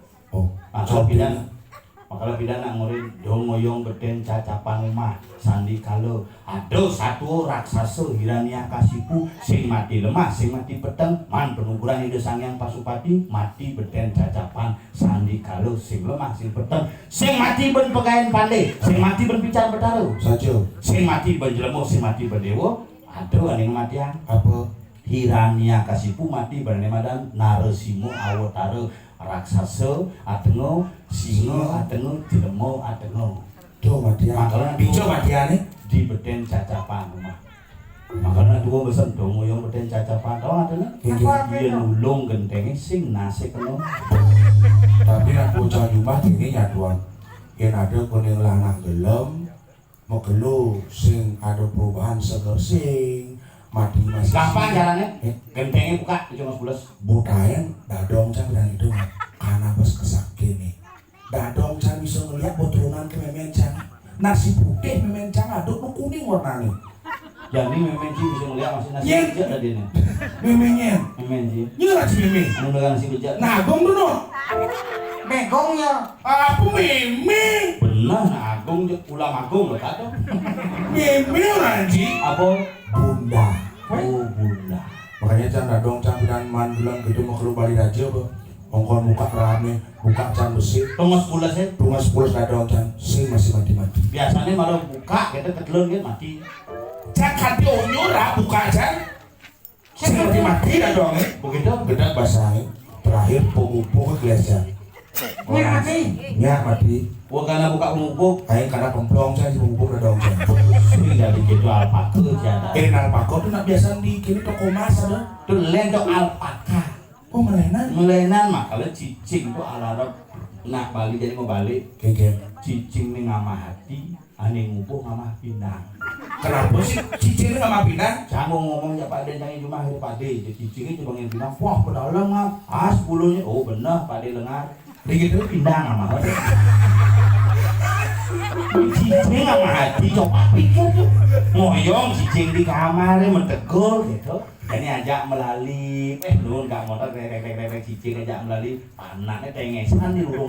Makanya pidana ngurin dong ngoyong beden cacapan rumah sandi kalau ada satu raksasa Hirania Kasipu sing mati lemah sing mati peteng man penuguran ide sangyang Pasupati mati beden cacapan sandi kalau sing lemah sing peteng sing mati ben pegaen pandai sing mati ben bicara betaru saja sing mati ben jelema sing mati ben dewa ada aning matian apa Hirania Kasipu mati bernamadan Narasimo Awatara raksasa atengo singa atengo jelema atengo do matian makanya bijo matiane di beden cacapan rumah makanya dua besen dong yang beden cacapan tau ada dia nulung gentengnya sing nasi kena tapi nak bocah rumah ini nyaduan yang ada kuning lanang gelem mau gelu sing ada perubahan seger sing mati mas. Gampang caranya. Gentengnya buka cuma 10. Bukain dadong can dan itu karena pas kesakit nih. Dadong can bisa ngeliat botronan ke memencang. Nasi putih memencang aduk nu kuning warnanya. Jadi memenci bisa ngeliat masih nasi Iya. bejat tadi nih. Memenyen. Memenci. Nyerah si meme. Anu dengan nasi bejat. Nah, gong dulu. Begong ya. Apa meme? Benar, nah agung ulam agung loh kata. Meme orang ji. Apa? Bunda. Oh bunda. Makanya can dadong can dan mandulan gitu mau keluar balik aja apa? Ongkon buka rame, buka can besi. Tunggu 10 set. Bunga 10 dadong can, sing masih mati-mati. Biasanya malah buka kita ketelun kan mati. Can hati onyora buka can. Sing mati-mati dadong Begitu. Gede basahnya. Terakhir pupuk ke gelasnya. Nyak mati. Nyak mati. Gua karena buka pemupuk. Kayak karena kemplong saya pupuk dadong can. Sering jadi gitu alpaka tiada. Alpako tuh nak biasa di kini toko emas ada. Itu lendok alpaka. Oh melenan. Melenan mah kalau cicing tuh alarm nak balik jadi mau balik. Keke. Cicing nih ngamah hati, ane ngubuh ngamah pinang. Kenapa sih cicing nggak mau pindah? Jangan ngomong ya Pak De jangan cuma hari Pak De. Jadi cicingnya cuma yang pinang. Wah pedalam ngap. Ah 10-nya. Oh benar Pak De lengar. Begitu. Pinang ngamah. Cicing ngamah hati coba pikir tuh. Ngoyong cicing di kamarnya mentegol gitu. Ini ajak melalui, nun gak motor rek cicing ajak melalui panaknya tengesan di lurung.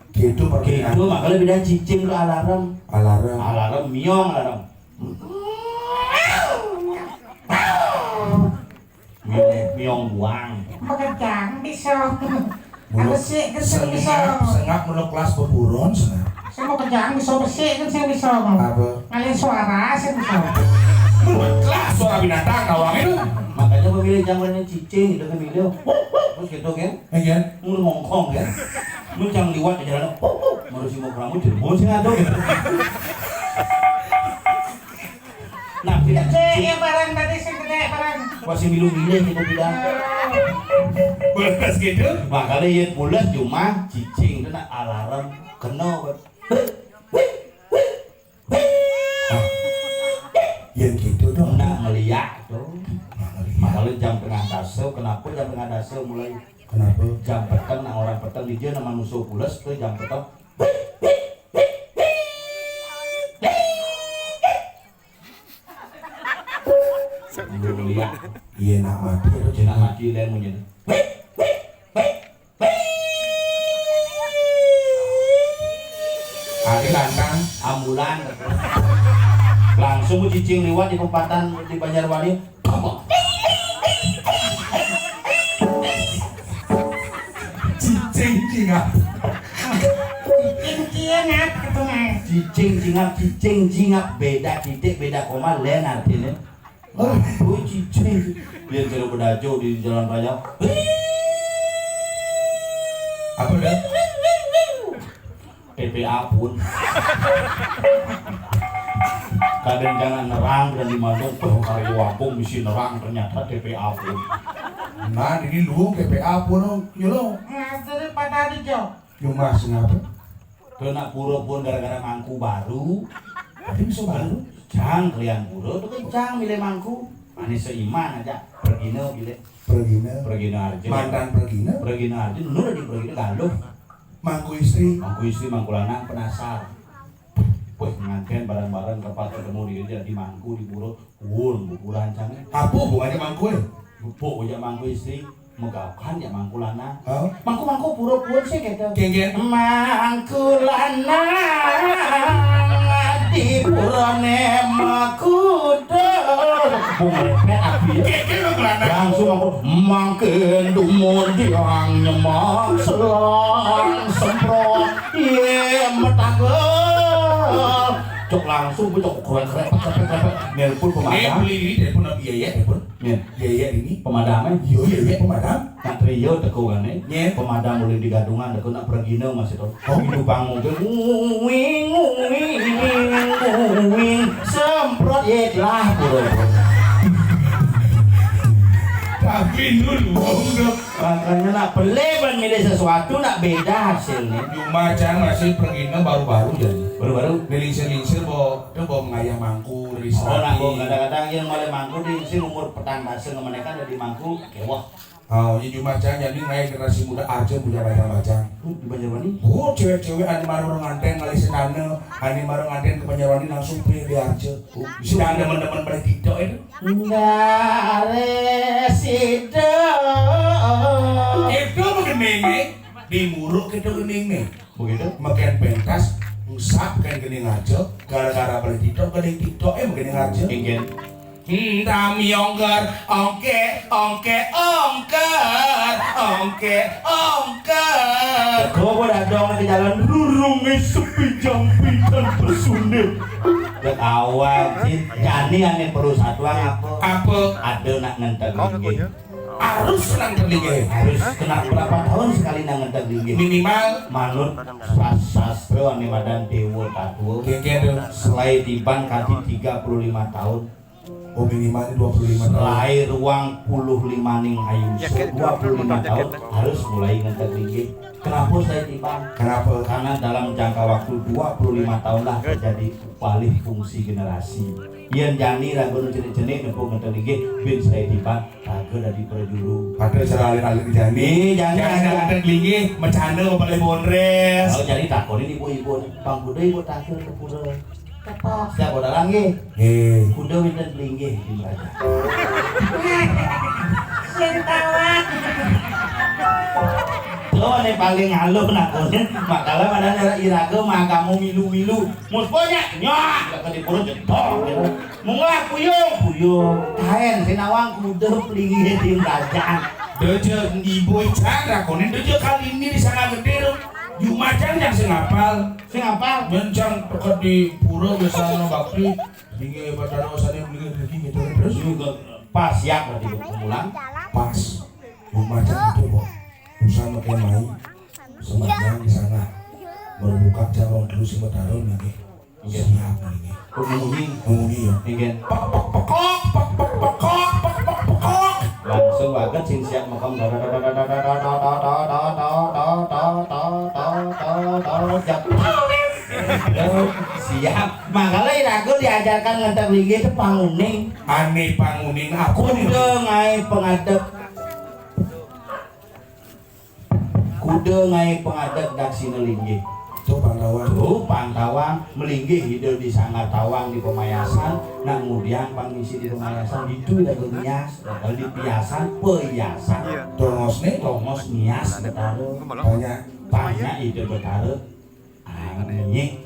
Gitu pergi. Gitu makanya beda cicing ke alarm. Alarm. Miong alarm. Miong buang. Pekejang bisa. Bersih kan sing bisa. Sengak menurut kelas beburon sengak. Saya mau kejang bisa bersih kan sing bisa. Apa? Ngalihin suara sing bisa. Menurut kelas suara binatang kawang itu. Makanya pemilih jangan cicing gitu kan milih. Terus gitu kan. Iya. Mulu ngongkong kan. Lu jangan liwat di jalan. Mau si mau kamu di mau sih ngado gitu. Nah, tidak Gede cicing. ya barang tadi sing gede barang. Masih milih-milih gitu bilang. Beres gitu. Makanya ya pulas cuma cicing itu nak alarm kena. Yang gitu dong. Nak ngeliat tuh. Makanya jam tengah dasar, kenapa jam tengah dasar mulai Kenapa? jam petang, nah orang petang di dia nama musuh pulas tuh jam petang. Belum lihat, Iya nak mati. jenak mati lain munyin. Hari lantang. Ambulan. Langsung cicing liwat di perempatan di Banjarwani. Cicing cingap. Cincin ketengah. Cicing jingap beda titik beda koma lain artinya. Oh cicing. Biar kalau bedajo di jalan raya. Apa dah? PPA pun. Kadang jangan nerang dan di Bandung tuh karya wabung bisa nerang ternyata TPA pun. Nah ini lu PPA pun yolo. Nah, daripada di jok. Cuma sengapa? Kena pura pun gara-gara mangku baru. Tapi bisa baru. Jangan kalian pura tuh kencang milih mangku. Manis seiman aja. Pergina pilih. Pergina aja. Mantan pergina. Pergina aja. Nur di pergina galuh. Mangku istri. Mangku istri mangku lanang penasar. Wah nganten barang-barang tempat ketemu di mangku di pura. Buku rancangnya. Apa hubungannya mangku? Bupuk aja mangku istri. Megaukan ya mangku lanang. Oh. Mangku pura-pura sih gitu. Geng-geng. Mangku lanang di purane makudol. Bunganya api. Langsung aku makin dumur diang nyemak selang semprot. Iya metagel. Cok langsung cok keren. Nelpon pemadam. Beli ini telepon biaya telepon. Nih, Biaya ini. pemadamnya. Iya pemadam. Nak trio tekuannya, Nye. pemadam mulai di gadungan, aku nak pergi no masih tu. Oh. Hidup bangun ke, nguing, semprot lah bro. Tapi dulu, Makanya nak beli dan milih sesuatu nak beda hasilnya. Cuma Cang masih perginya baru-baru jadi. Baru-baru. Dilingsir-lingsir bawa ngayah mangku dari Oh, nanggu Serabi. kadang-kadang yang mulai mangku di sini umur petang basa mereka ada di mangku kewah. Oh, ya cuma Cang jadi ngayah generasi muda aja punya banyak macam. Di Banjarwani. Oh, cewek-cewek anu marung nganten kali senana, anu marung nganten ke Banjarwani langsung pilih aja. Sedang teman-teman pada TikTok itu. Enggak resido. Itu begening nih, dimuruk itu gening nih. Begitu. Makin pentas, usap kan gening aja. Gara-gara pada TikTok, gening TikTok gening aja. Ingin. Tami ongker, ongker. Kau dong di jalan rurungnya sepi jampitan personil. Dek awal sih, jadi aneh perlu satuan Apa? ada nak ngentek lagi. Harus senang terlinggih. Harus kena berapa tahun sekali nak ngentek lagi. Minimal Manut sastra ane badan dewa tatuo. kira-kira Selai tiban kati 35 tahun. oh minimal 25 tahun. Selai ruang 15 ning hayu 25 tahun harus mulai ngentek lagi. Kenapa saya tiban? Kenapa? Karena dalam jangka waktu 25 tahun lah terjadi balik fungsi generasi. Yang jani ragu jenis-jenis nempuk ngetelingi bin saya tiba ragu dari perjuru. Padahal cara alih-alih dijani. Jangan ada linggih bercanda boleh bonres. Kalau jadi takut ini ibu-ibu, bang kuda ibu takut ke kuda. Cepat, siapa dalam ge? Kuda winten linggih di raja. Sentawat. Lo nih paling halus nakunin, makalah pada iraga mah kamu milu-milu, musponya nyak, gak di perut jetok, munglah puyung, kain sinawang kuda pelingi di kerajaan. Deje ibu Cang rakonin deje kali ini di sana gede Jumacan yang sengapal mencang pekat di pura biasa bakti tinggi pada sana beli rezeki gitu terus Juga pas ya berarti kemulan. pas Jumacan itu kok usaha makin main semacam di sana berbuka calon terus sementara nih siap nih ngomongin ya Ingin pekok langsung banget sing siap makan siap makanya irago diajarkan ngantar lagi itu panguning aneh panguning aku kuda ngai pengadek dak sinelinggi itu Pandawan pantawang melinggih hidup di Sanggar Tawang di Pemayasan nak kemudian pangisi di Pemayasan itu ada nias kalau di piasan peyasan tongos nih tongos nias betare banyak ide betare aneh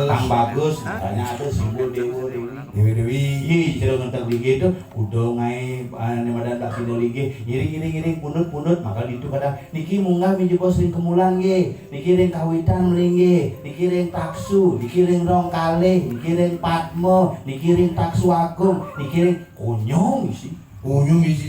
kang bagus katanya ada simbol Dewi Iya, cerita ngentek lagi itu udah ngai ane madan tak sini lagi ngiring punut maka itu kadang niki munggah minjebos ring kemulan ge niki ring kawitan melingge niki ring taksu niki ring rong kalih niki ring patmo niki ring taksu agung niki ring kunyong sih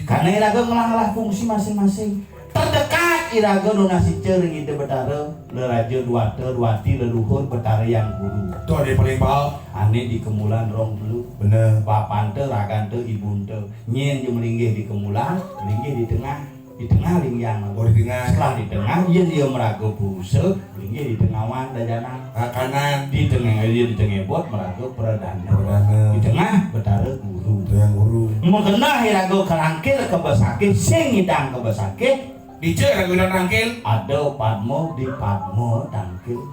karena iraga ngelah fungsi masing-masing terdekat iraga donasi cering ide betara leraja duati leluhur betara yang guru itu ada paling bawah aneh di kemulan rong dulu bener bapante ragante ibunte nyen jeung melinggih di kemulan melinggih di tengah lingyang di tengah setelah di tengah yen dia merago buse melinggih di tengah wan dajana kanan di tengah bot merago perdana di tengah betara guru yang guru mau kena irago kerangkil kebesake sing ngidang kebesake dicek ragunan rangkil ada padmo di padmo tangkil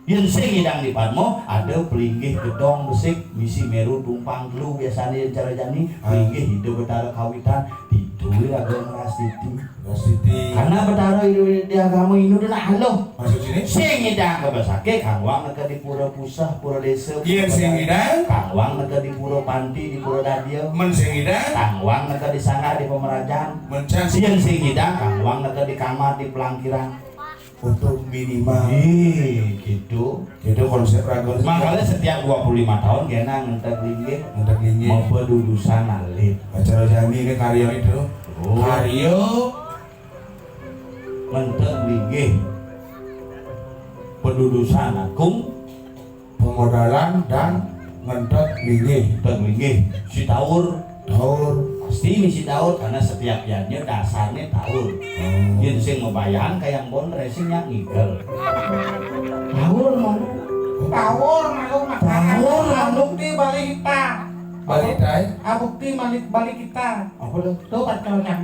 yang sing hidang di padmo ada pelinggih gedong besik misi meru tumpang telu biasanya cara jani pelinggih hidup betara kawitan ditulir agak ngerasiti karena betara di agama ini udah halo masuk sini sing hidang kebasake kangwang neka di pura pusah pura desa iya sing hidang kangwang neka di pura panti di pura dadio men sing hidang kangwang neka di sana di pemerajaan mencan sing hidang kangwang neka di kamar di pelangkiran untuk minimal gitu konsep ragu makanya setiap 25 tahun kena ngentek linggih mau pedudusan alit acara jami ini karya itu karya ngentek linggih pedudusan agung pemodalan dan ngentek linggih ngentek linggih si tawur Taur. Pasti misi taur karena setiap yadnya dasarnya taur. Yen sing membayang kayak bon racingnya ngigel. Taur malu. Tawur malu makanan. Tawur, Bukti balik kita. Balik tay. Bukti balik kita. Apa tuh? Tuh pacarnya.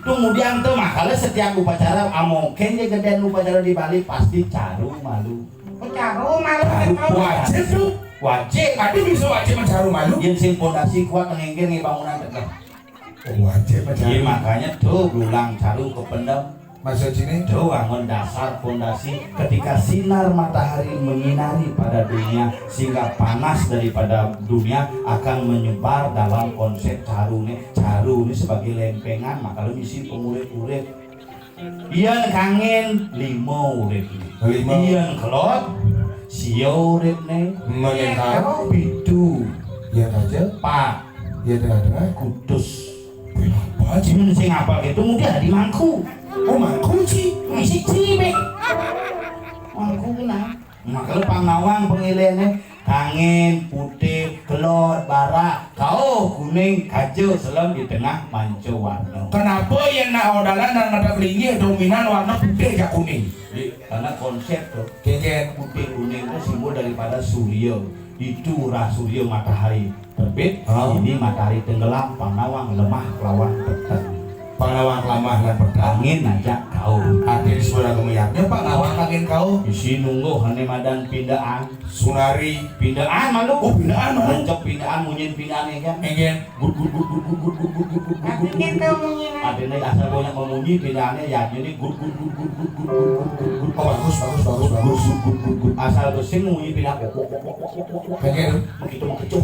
Kemudian tuh makanya setiap upacara amoken ya gedean upacara di Bali pasti caru malu. Caru malu. Wajib tuh. Wajib. Tadi bisa wajib mencaru malu. Yen sing pondasi kuat ngengger nih bangunan tegak. Wajib mencaru. Iya makanya tuh berulang caru ke pendem. Maksud sini Tuh bangun dasar fondasi ketika sinar matahari menyinari pada dunia sehingga panas daripada dunia akan menyebar dalam konsep caru ini sebagai lempengan maka lu misi pengurip-urip iyan kangen limo urip iyan kelot sio urip nih mengenal bidu ya aja pak ya ada kudus apa cuman sing apa gitu mungkin ada di mangku. oh mangkuci Misi cibek mangku kena maka pangawang pengilene kangen putih kelot bara kau kuning kajo selam di tengah manco warna kenapa yang nak odalan dan ada belingi dominan warna putih ya kuning karena konsep tuh kengken putih kuning itu simbol daripada surya itu surya matahari terbit ini matahari tenggelam pangawang lemah lawan petang pangawang lamah dan petang angin aja kau arti suara kemiyaknya pangawang angin kau isi nunggu hane madan pindaan sunari pindaan malu oh pindaan malu mencok pindaan munyin pindaan ya kan kengken gut adene asal banyak memunyi pindaannya ya jadi gut oh bagus asal besing munyi pindah kengken begitu mengecuh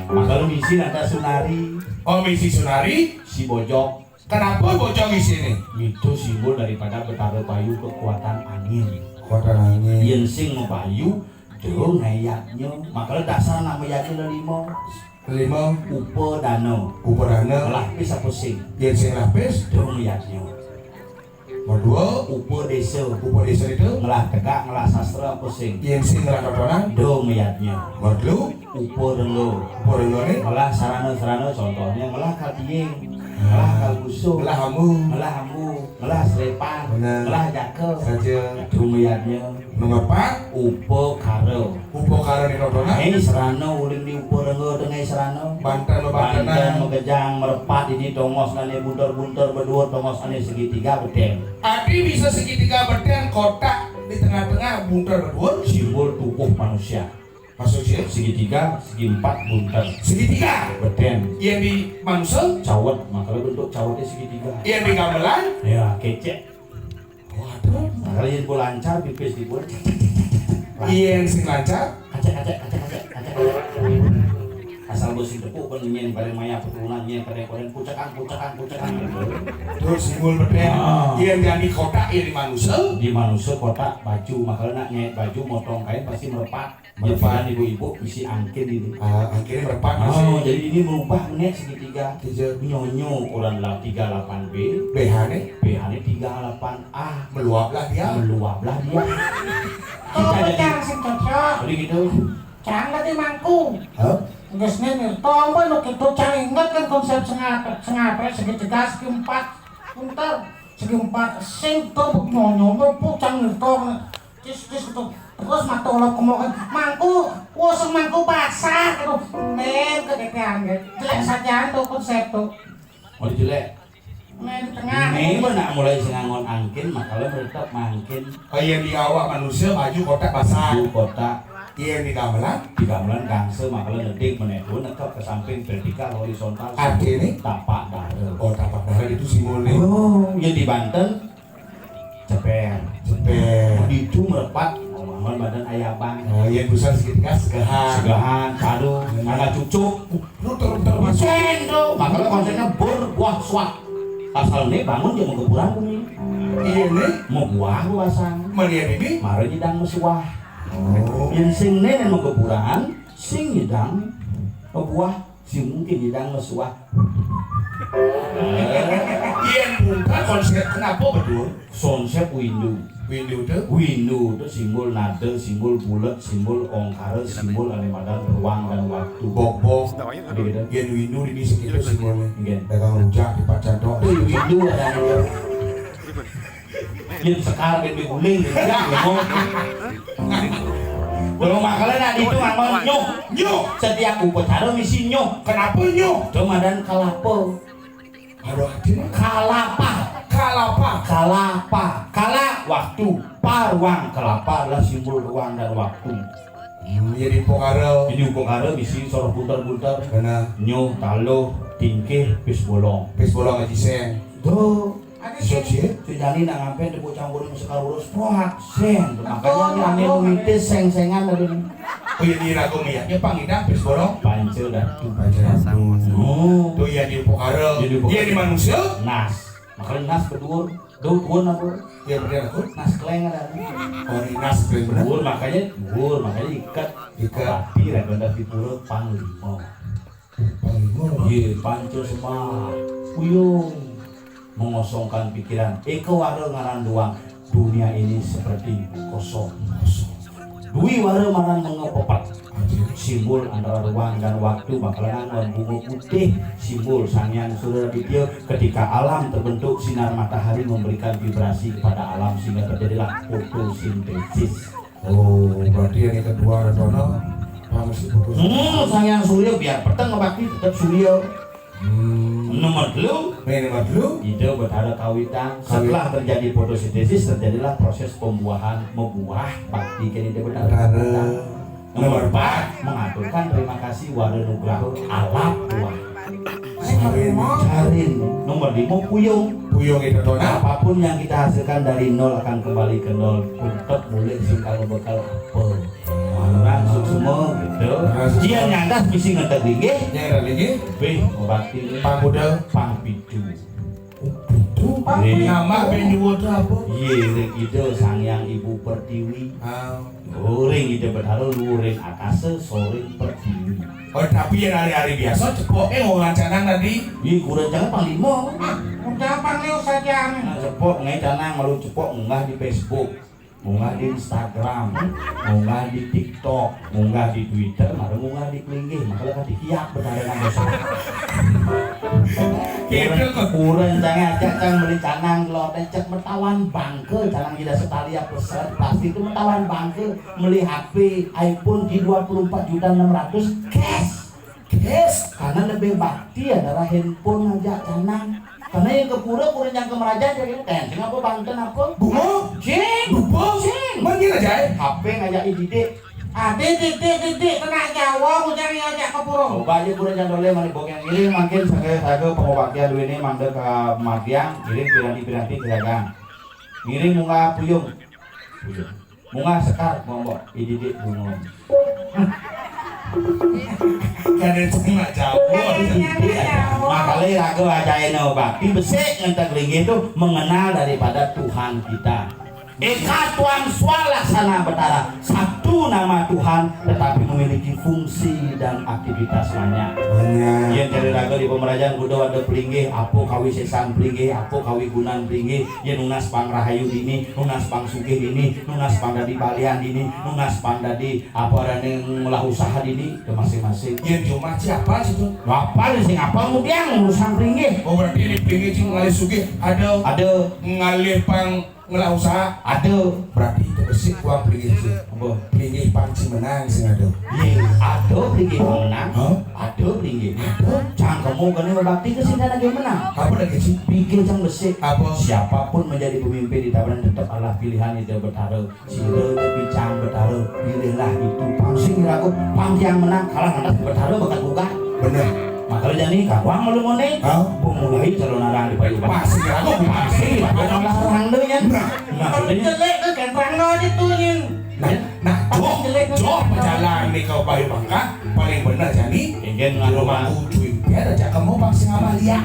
maka lu misi nada sunari oh misi sunari si bojok kenapa bocong di sini itu simbol daripada betara bayu kekuatan angin kota angin yen sing bayu jero ngayatnya makanya dasar nama yatnya lima upa danau uperana lapis apa sing yang sing lapis jero ngayatnya kedua upa desa itu ngelah tegak ngelah sastra apa sing yang sing ngelatotonan do ngayatnya kedua upa renggo uperana ngelah sarana contohnya ngelah kaltiying ngelah kalbuso belah hamu ngelah hambu ngelah srepan Bener. ngelah jakel saja do ngayatnya mengepak upa karo upokara di totonan Hei serano uling di upo renggo dengan serano banten Banten megejang merepat ini tongos nane bunter-bunter berdua tongos ane segitiga bedeng Adi bisa segitiga berdeng kotak di tengah-tengah bunter berdua simbol tubuh manusia maksudnya segitiga segi empat bunter segitiga bedeng yang di manusia cawet makanya bentuk cawetnya segitiga yang di gamelan ya kecek waduh makanya yang gue lancar pipis di gue yang sing lancar kacek asal besi tepuk pengen bareng maya keturunannya keren pucakan terus simbol berdeng Ah. yang jadi kotak yang di manusia di manusia kotak baju makanya nak nyet baju motong kain pasti merepat ibu-ibu isi angkin ini akhirnya merepat oh masih jadi ini merubah menit segitiga tiga nyonyo orang lah 38B BH nih BH nya 38A meluaplah dia meluaplah dia Oh, kita jadi jangan sing cocok. jadi gitu Jangan di mangku. Hah? Geus nir tombo nu kitu cari inget kan konsep sengape segitiga segi empat. Punter segi empat sing to nyonyo mlebu cang nirto. Cis itu terus mata ulah kemokan mangku, wes mangku basah gitu. Men kedekean gitu. Jelek saja tuh konsep tuh. mau dijelek Men di tengah. ini benar mulai sengangon angkin makanya tetap mangkin yang di awak manusia baju kotak basah baju kotak yang di gamelan di gamelan gangse makanya ngedik meneku nekap ke samping vertikal horizontal arti ini tapak darah oh tapak darah itu simbolnya oh ya di Banten ceper cepet itu merepat ngomong badan ayabang yang besar segitiga segahan kado anak cucuk ruter masuk cendol makanya konsepnya berbuah swak asal nih bangun dia mau keburan bumi iya nih mau buah luasan melihat ini mari nyidang mesuah oh yang sing nih mau keburan sing nyidang buah si mungkin nyidang mesuah Yen buka konsep kenapa betul? konsep windu Window itu simbol nada, simbol bulat, simbol ongkara, simbol alimadan ruang dan waktu. bok-bok. Ada gitu. Yen window ini segitu simbolnya. Iya. Dagang rujak di Pacanto. Itu windu ada dia. Yen sekarang yang diguling, ya belum makanya nak itu nama nyuh. Setiap upacara misi nyuh. Kenapa nyuh? Ramadan kalapa. Aduh, artinya Kalapa. Kala waktu. Ruang kelapa adalah simbol ruang dan waktu. jadi pokare. Ini ukara misi soroh putar-putar. Karena Nyuh, talo, tingkih, pis bolong. pes bola ngaji seng. Tuh. Ada Sosial. Sejani nak ngapain dia campur sekar urus proak seng. Makanya ini mitis seng-sengan dari ini. Oh iya di ragu miyaknya pangidang pes bola. Pancil datu. Pacaran. Oh. Tuh ya di pokare. Jadi pokare. Iya di manusia. Nas. Makanya nas berdur. Duhur apa? Iya bener aku. Nas keleng ada. Oh ini nas bener. Duhur makanya ikat. Tapi rekondak di pura panglima. Panglima. Iya, pancil semua. Uyung. Mengosongkan pikiran. Eko waro ngaran doang. Dunia ini seperti kosong. Dui waro ngaran mengepopat. Simbol antara ruang dan waktu bakalan bunga putih. Simbol sang yang surya video ketika alam terbentuk sinar matahari memberikan vibrasi kepada alam sehingga terjadilah fotosintesis. Oh berarti yang kedua ada tono. Masih putus. Sang yang surya biar peteng ngebakti tetap surya. Nomor dulu. Nomor dulu. Ide berada kawitan. Setelah terjadi fotosintesis terjadilah proses pembuahan membuah bakti kini ide berada. Nomor 4 mengaturkan terima kasih wara nugraha alat buah. Carin. Nomor 5 puyung. Puyung itu tono. Apapun yang kita hasilkan dari nol akan kembali ke nol. Untuk mulai singkal bekal apa? Langsung semua gitu. Dia nyandas misi ngetek tinggi. Yang ada lagi. Bakti Pangudel. pangpitu. Itu nama penjual itu apa? Iya, itu sang yang ibu pertiwi. Goreng itu berharu luring akase sore pertiwi. Oh tapi yang hari-hari biasa cepoknya mau ngancanan tadi. Iya, kurang jangan panglima. Udah panggil saja. Nah, cepok ngai canang malu cepok enggak di Facebook, munggah di Instagram, munggah di TikTok, munggah di Twitter, malah munggah di Klinggih, makanya kan dikiak berada nang dosa. Kurang jangan ajak cang beli canang lo cek metawan bangke canang tidak setalia peset plastik itu metawan bangke beli HP iPhone G24.600.000 cash karena lebih bakti adalah handphone aja canang karena yang ke pura yang ke meraja jadi tencing apa Banten apa bungo cing manggil aja HP ngajak ide Didik kena Jawa udah ngajak ke purung. coba aja pura jangan dole mani bok yang ini makin saya pengobatian dulu ini mangga ke Madiang kirim piranti ke dagang ngirim munga puyung munga sekar ngomong ide bungo kan itu nggak jauh makanya ragu ajain bakti besek ngentek linggih itu mengenal daripada Tuhan kita Eka Tuhan Swalaksana Betara satu nama Tuhan tetapi memiliki fungsi dan aktivitas banyak yang dari raga di pemerajaan kuda ada pelinggih apa kawi sesan pelinggih apa kawi gunan pelinggih yang nunas pang rahayu ini nunas pang sugih ini nunas pang dadi balian ini nunas pang dadi apa rane ngulah usaha ini ke masing-masing yang cuma siapa sih tuh apa sih apa kemudian urusan pelinggih oh berarti ini pelinggih cing ngalih sugih ada ngalih pang ngelah usaha ada berarti itu bersih uang pelinggih sih apa pelinggih panci menang sih ada iya ada pelinggih menang ada pelinggih jangan kamu kan bakti kesini lagi menang apa lagi sih pikir cang besi apa siapapun menjadi pemimpin di tabanan tetap Allah pilihan itu bertaruh sila bicang bertaruh pilihlah itu pangsing ragu pang yang menang kalah nanti bertaruh bakal buka bener makanya jadi kawang malu ngone mulai calon arang di payu pasti aku pasti bakal larang deh ya Kalau jelek tuh kan tangga dituin. nah jok perjalanan nih kau payu bangka paling bener jadi ingin di rumah cuy biar aja kamu pasti ngamalia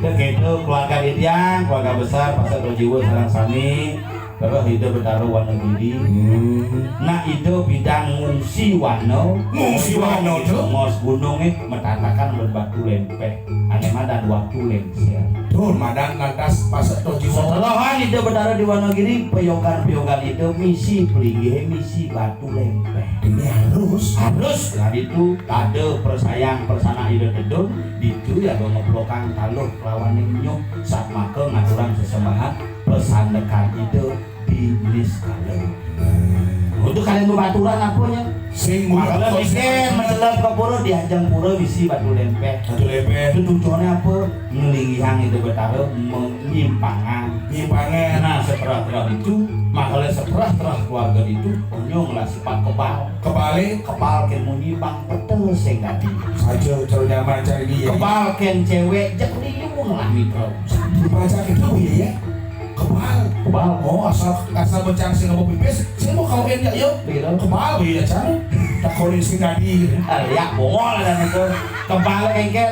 dan gitu keluarga Didiang keluarga besar Pasar Rojiwo Sarang Sami terus ide betara Wonogiri. Nah itu bidang ngungsi wano tuh ngos gunungnya metatakan berbatu lempeh aneh dan waktu lengser. tuh madan lantas pas toji Setelah ide betara di Wonogiri peyogan itu misi pelinggih misi batu lempeh. ini harus Nah itu ada persayang persana ide dedon itu ya ngoplokan taluh lawan nyuk saat maka ngaturan sesembahan pesandekan ide di list kalian. Untuk kalian bebaturan apanya? sing Kalau bikin mencelat ke pura diajang pura misi batu lempeh. satu lepe Itu tujuannya apa? Ngelingihang itu betara menyimpangan. nyimpangan Nah setelah itu makalah setelah keluarga itu onyong lah sifat kebalik kepal ken menyimpang petel sing gadi. saja cari nyaman cari dia Kepal ken cewek jek liung lah mikro. dibaca itu ya kebal oh asal bencang sing mau pipis saya mau kawin ya yuk kebal ya cara tak kawin sing gadi Ya bongol dan itu kepal kengkel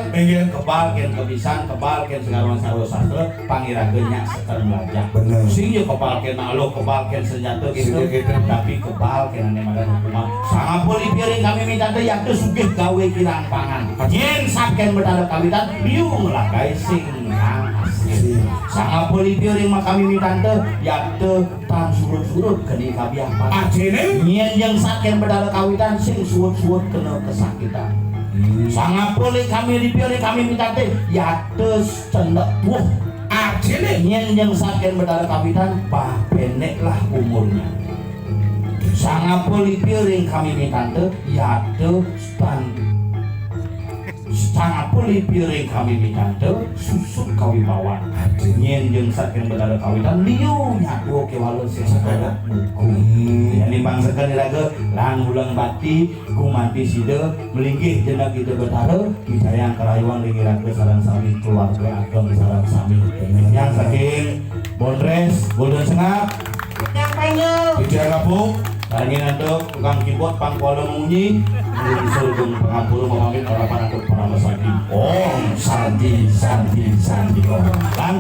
kepal ken kebisan kepal ken segala sastra pangiragenya sekarang belajar bener sing yo kepal ken alo kepal ken senjata gitu tapi kepal ken ane madan hukuman sangat poli piring kami minta teh yang teu sugih gawe kirang pangan yen saken betara kawitan liung lah guys sing kang asli sangat poli piring mah kami minta teh yang teu tan surut-surut geni kabiapan ajene yen yang saken betara kawitan sing suwut-suwut kena kesakitan sangat boleh kami dipilih kami minta teh ya tes cendak tuh ajene yen yang saken betara kawitan bah pendek lah umurnya sangat boleh piring kami minta teh ya tes sangat boleh piring kami minta teh susut kawibawan yen yang saken betara kawitan liu nyaku kewalo sesakana buku ya nimbang sekali lagi lang bulan bati kumanti side melinggih jendak itu betara bijayang kerayuan linggih lagi sarang sami keluarga agam sarang sami yang saking Bondres Golden Sengap Yang panggil tidak kapuk Karangin untuk tukang keyboard pangkuala mengunyi Sulung pengampuru memamin orang para masaki Om Santi Santi Santi Om Kan